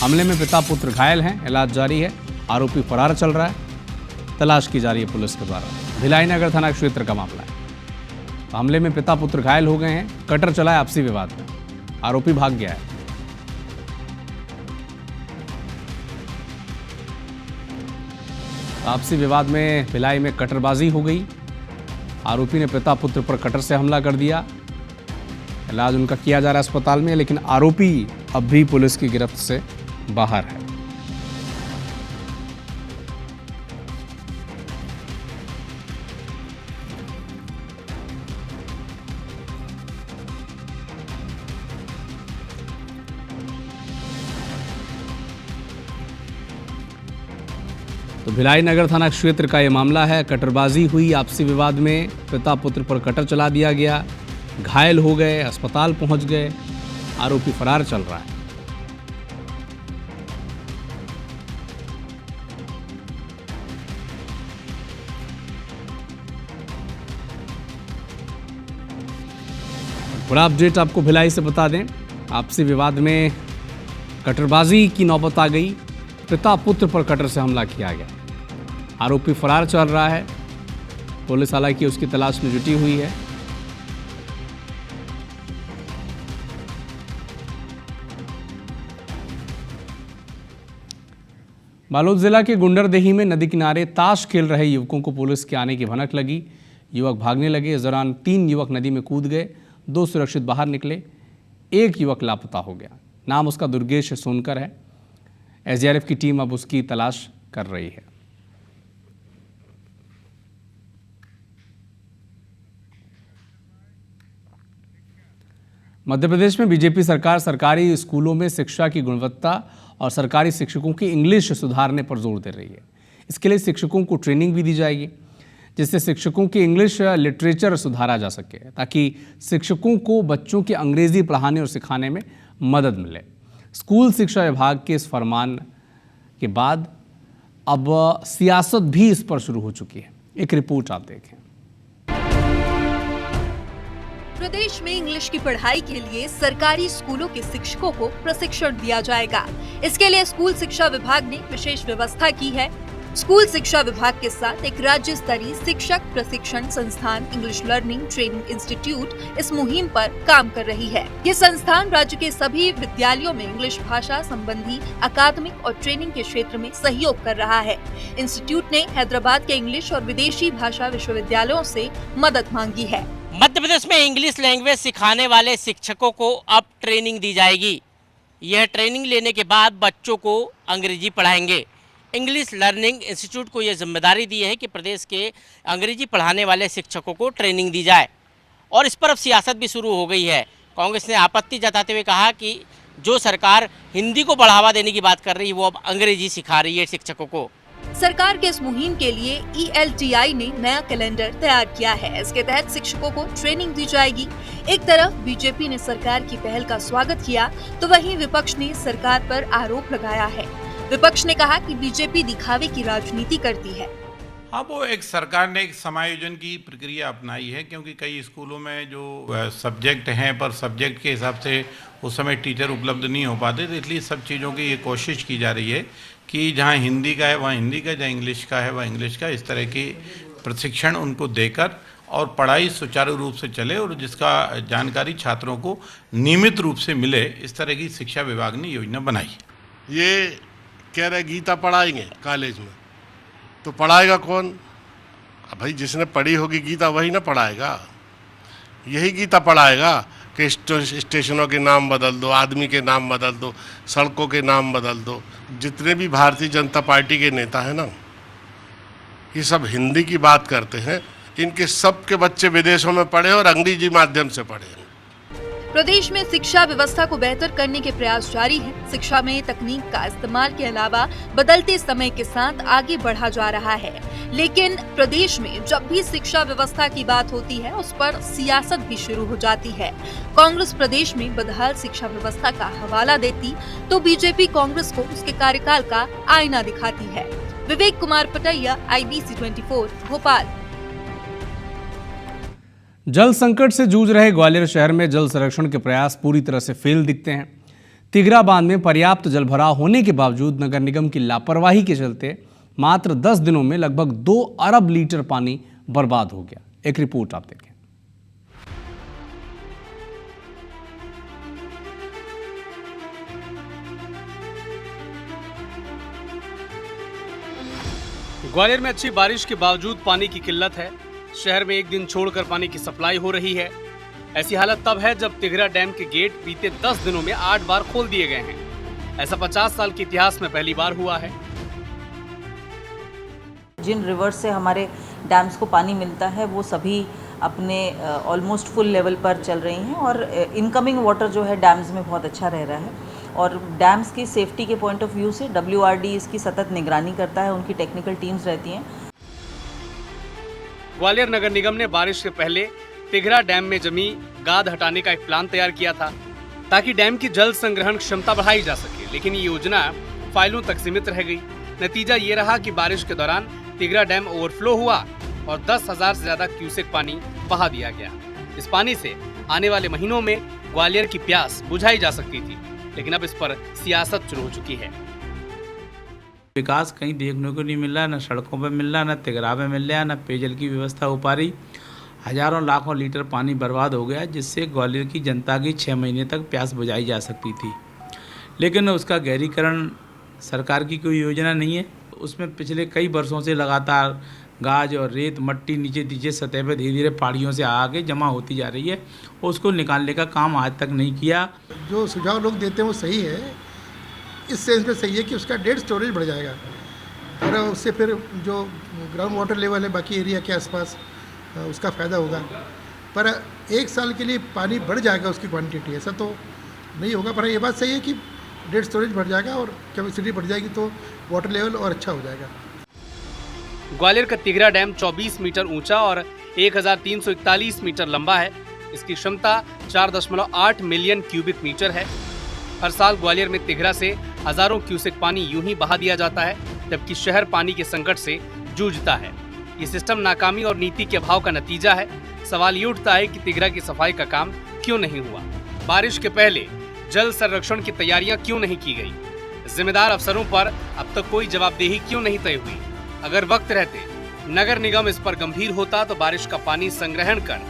हमले में पिता पुत्र घायल हैं, इलाज जारी है। आरोपी फरार चल रहा है, तलाश की जा रही है पुलिस के द्वारा। भिलाई नगर थाना क्षेत्र का मामला है। हमले में पिता पुत्र घायल हो गए हैं, कटर चला है आपसी विवाद में, आरोपी भाग गया है। आपसी विवाद में भिलाई में कटरबाजी हो गई। आरोपी ने पिता पुत्र पर कटर से हमला कर दिया। इलाज उनका किया जा रहा है अस्पताल में, लेकिन आरोपी अब भी पुलिस की गिरफ्त से बाहर है। तो भिलाई नगर थाना क्षेत्र का ये मामला है। कटरबाजी हुई, आपसी विवाद में पिता पुत्र पर कटर चला दिया गया, घायल हो गए, अस्पताल पहुंच गए। आरोपी फरार चल रहा है। पूरा अपडेट आपको भिलाई से बता दें। आपसी विवाद में कटरबाजी की नौबत आ गई, पिता पुत्र पर कटर से हमला किया गया। आरोपी फरार चल रहा है। पुलिस हालांकि उसकी तलाश में जुटी हुई है। बालोद जिला के गुंडरदेही में नदी किनारे ताश खेल रहे युवकों को पुलिस के आने की भनक लगी। युवक भागने लगे। इस दौरान 3 युवक नदी में कूद गए, 2 सुरक्षित बाहर निकले, 1 युवक लापता हो गया। नाम उसका दुर्गेश सोनकर है। एसडीआरएफ की टीम अब उसकी तलाश कर रही है। मध्य प्रदेश में बीजेपी सरकार सरकारी स्कूलों में शिक्षा की गुणवत्ता और सरकारी शिक्षकों की इंग्लिश सुधारने पर जोर दे रही है। इसके लिए शिक्षकों को ट्रेनिंग भी दी जाएगी, जिससे शिक्षकों की इंग्लिश लिटरेचर सुधारा जा सके, ताकि शिक्षकों को बच्चों की अंग्रेजी पढ़ाने और सिखाने में मदद मिले। स्कूल शिक्षा विभाग के इस फरमान के बाद अब सियासत भी इस पर शुरू हो चुकी है। एक रिपोर्ट आप देखें।
प्रदेश में इंग्लिश की पढ़ाई के लिए सरकारी स्कूलों के शिक्षकों को प्रशिक्षण दिया जाएगा। इसके लिए स्कूल शिक्षा विभाग ने विशेष व्यवस्था की है। स्कूल शिक्षा विभाग के साथ एक राज्य स्तरीय शिक्षक प्रशिक्षण संस्थान इंग्लिश लर्निंग ट्रेनिंग इंस्टीट्यूट इस मुहिम पर काम कर रही है। ये संस्थान राज्य के सभी विद्यालयों में इंग्लिश भाषा संबंधी अकादमिक और ट्रेनिंग के क्षेत्र में सहयोग कर रहा है। इंस्टीट्यूट ने हैदराबाद के इंग्लिश और विदेशी भाषा विश्वविद्यालयों से मदद मांगी है।
मध्य प्रदेश में इंग्लिश लैंग्वेज सिखाने वाले शिक्षकों को अब ट्रेनिंग दी जाएगी। यह ट्रेनिंग लेने के बाद बच्चों को अंग्रेजी पढ़ाएंगे। इंग्लिश लर्निंग इंस्टीट्यूट को यह जिम्मेदारी दी है कि प्रदेश के अंग्रेजी पढ़ाने वाले शिक्षकों को ट्रेनिंग दी जाए, और इस पर अब सियासत भी शुरू हो गई है। कांग्रेस ने आपत्ति जताते हुए कहा कि जो सरकार हिंदी को बढ़ावा देने की बात कर रही है वो अब अंग्रेजी सिखा रही है शिक्षकों को।
सरकार के इस मुहिम के लिए ELTI ने नया कैलेंडर तैयार किया है। इसके तहत शिक्षकों को ट्रेनिंग दी जाएगी। एक तरफ बीजेपी ने सरकार की पहल का स्वागत किया, तो वहीं विपक्ष ने सरकार पर आरोप लगाया है। विपक्ष ने कहा कि बीजेपी दिखावे की राजनीति करती है।
हाँ, वो एक सरकार ने एक समायोजन की प्रक्रिया अपनाई है, क्योंकि कई स्कूलों में जो सब्जेक्ट हैं पर सब्जेक्ट के हिसाब से उस समय टीचर उपलब्ध नहीं हो पाते, तो इसलिए सब चीज़ों की ये कोशिश की जा रही है कि जहाँ हिंदी का है वहाँ हिंदी का, जहाँ इंग्लिश का है वहाँ इंग्लिश का, इस तरह की प्रशिक्षण उनको देकर और पढ़ाई सुचारू रूप से चले और जिसका जानकारी छात्रों को नियमित रूप से मिले, इस तरह की शिक्षा विभाग ने योजना बनाई।
ये कह रहे गीता पढ़ाएंगे कॉलेज में, तो पढ़ाएगा कौन? भाई जिसने पढ़ी होगी गीता वही ना पढ़ाएगा। यही गीता पढ़ाएगा कि स्टेशनों के नाम बदल दो, आदमी के नाम बदल दो, सड़कों के नाम बदल दो। जितने भी भारतीय जनता पार्टी के नेता हैं ना, ये सब हिंदी की बात करते हैं। इनके सबके बच्चे विदेशों में पढ़े और अंग्रेजी माध्यम से पढ़े हैं।
प्रदेश में शिक्षा व्यवस्था को बेहतर करने के प्रयास जारी हैं। शिक्षा में तकनीक का इस्तेमाल के अलावा बदलते समय के साथ आगे बढ़ा जा रहा है। लेकिन प्रदेश में जब भी शिक्षा व्यवस्था की बात होती है, उस पर सियासत भी शुरू हो जाती है। कांग्रेस प्रदेश में बदहाल शिक्षा व्यवस्था का हवाला देती तो बीजेपी कांग्रेस को उसके कार्यकाल का आईना दिखाती है। विवेक कुमार पटैया, IBC 24, भोपाल।
जल संकट से जूझ रहे ग्वालियर शहर में जल संरक्षण के प्रयास पूरी तरह से फेल दिखते हैं। तिघरा बांध में पर्याप्त जलभराव होने के बावजूद नगर निगम की लापरवाही के चलते मात्र 10 दिनों में लगभग 2 अरब लीटर पानी बर्बाद हो गया। एक रिपोर्ट आप देखें। ग्वालियर में अच्छी बारिश के बावजूद पानी की किल्लत है। शहर में एक दिन छोड़कर पानी की सप्लाई हो रही है। ऐसी हालत तब है जब तिघरा डैम के गेट बीते 10 दिनों में 8 बार खोल दिए गए हैं। ऐसा 50 साल के इतिहास में पहली बार हुआ है।
जिन रिवर्स से हमारे डैम्स को पानी मिलता है वो सभी अपने ऑलमोस्ट फुल लेवल पर चल रही हैं और इनकमिंग वाटर जो है डैम्स में बहुत अच्छा रह रहा है। और डैम्स की सेफ्टी के पॉइंट ऑफ व्यू से WRD इसकी सतत निगरानी करता है, उनकी टेक्निकल टीम्स रहती हैं।
ग्वालियर नगर निगम ने बारिश से पहले तिघरा डैम में जमी गाद हटाने का एक प्लान तैयार किया था ताकि डैम की जल संग्रहण क्षमता बढ़ाई जा सके, लेकिन ये योजना फाइलों तक सीमित रह गई। नतीजा ये रहा कि बारिश के दौरान तिघरा डैम ओवरफ्लो हुआ और 10,000 से ज्यादा क्यूसेक पानी बहा दिया गया। इस पानी से आने वाले महीनों में ग्वालियर की प्यास बुझाई जा सकती थी, लेकिन अब इस पर सियासत शुरू हो चुकी है।
विकास कहीं देखने को नहीं मिल रहा, न सड़कों पर मिल रहा, न तिघरा में मिल रहा, न पेयजल की व्यवस्था हो पा रही। हजारों लाखों लीटर पानी बर्बाद हो गया, जिससे ग्वालियर की जनता की 6 महीने तक प्यास बुझाई जा सकती थी, लेकिन उसका गहरीकरण सरकार की कोई योजना नहीं है। उसमें पिछले कई वर्षों से लगातार गाज और रेत मट्टी नीचे सतह पर धीरे धीरे पहाड़ियों से आगे जमा होती जा रही है, उसको निकालने का काम आज तक नहीं किया।
जो सुझाव लोग देते हैं वो सही है, इस सेंस में सही है कि उसका डेड स्टोरेज बढ़ जाएगा और उससे फिर जो ग्राउंड वाटर लेवल है बाकी एरिया के आसपास उसका फ़ायदा होगा। पर 1 साल के लिए पानी बढ़ जाएगा उसकी क्वांटिटी, ऐसा तो नहीं होगा। पर ये बात सही है कि डेड स्टोरेज बढ़ जाएगा और कैपेसिटी बढ़ जाएगी तो वाटर लेवल और अच्छा हो जाएगा।
ग्वालियर का तिघरा डैम 24 मीटर ऊंचा और 1341 मीटर लंबा है। इसकी क्षमता 4.8 मिलियन क्यूबिक मीटर है। हर साल ग्वालियर में तिघरा से हजारों क्यूसेक पानी यूं ही बहा दिया जाता है, जबकि शहर पानी के संकट से जूझता है। ये सिस्टम नाकामी और नीति के अभाव का नतीजा है। सवाल ये उठता है कि तिघरा की सफाई का काम क्यों नहीं हुआ? बारिश के पहले जल संरक्षण की तैयारियां क्यों नहीं की गई? जिम्मेदार अफसरों पर अब तक कोई जवाबदेही क्यों नहीं तय हुई? अगर वक्त रहते नगर निगम इस पर गंभीर होता तो बारिश का पानी संग्रहण कर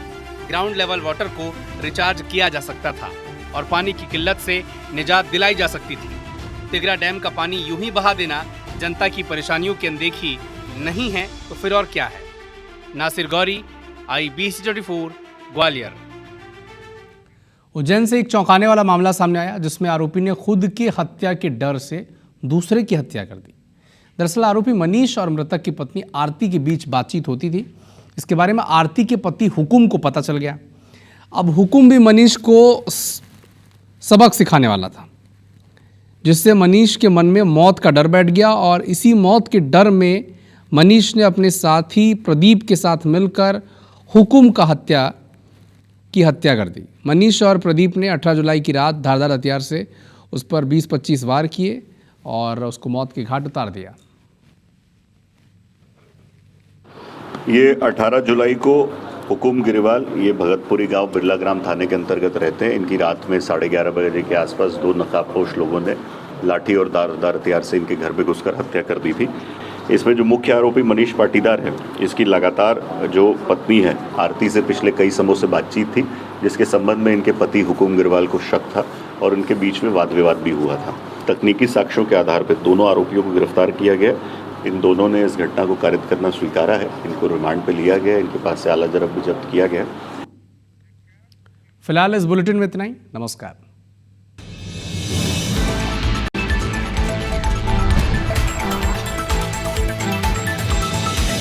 ग्राउंड लेवल वाटर को रिचार्ज किया जा सकता था और पानी की किल्लत से निजात दिलाई जा सकती थी। तिघरा डैम का पानी यूं ही बहा देना जनता की परेशानियों की अनदेखी नहीं है तो फिर और क्या है? नासिर गौरी, IBC 24, ग्वालियर। उज्जैन से एक चौंकाने वाला मामला सामने आया, जिसमें आरोपी ने खुद की हत्या के डर से दूसरे की हत्या कर दी। दरअसल आरोपी मनीष और मृतक की पत्नी आरती के बीच बातचीत होती थी। इसके बारे में आरती के पति हुकुम को पता चल गया। अब हुकुम भी मनीष को सबक सिखाने वाला था, जिससे मनीष के मन में मौत का डर बैठ गया और इसी मौत के डर में मनीष ने अपने साथी प्रदीप के साथ मिलकर हुकुम की हत्या कर दी। मनीष और प्रदीप ने 18 जुलाई की रात धारदार हथियार से उस पर 20-25 वार किए और उसको मौत के घाट उतार दिया।
ये 18 जुलाई को हुकुम गिरवाल, ये भगतपुरी गांव बिरला ग्राम थाने के अंतर्गत रहते हैं। इनकी रात में 11:30 बजे के आसपास 2 नकाबपोश लोगों ने लाठी और धारदार हथियार से इनके घर में घुसकर हत्या कर दी थी। इसमें जो मुख्य आरोपी मनीष पाटीदार है, इसकी लगातार जो पत्नी है आरती से पिछले कई समयों से बातचीत थी, जिसके संबंध में इनके पति हुकुम गिरवाल को शक था और इनके बीच में वाद विवाद भी हुआ था। तकनीकी साक्ष्यों के आधार पर दोनों आरोपियों को गिरफ्तार किया गया। इन दोनों ने इस घटना को कारित करना स्वीकारा है। इनको रिमांड पे लिया गया, इनके पास से आला जरब भी जब्त किया गया।
फिलहाल इस बुलेटिन में इतना ही। नमस्कार।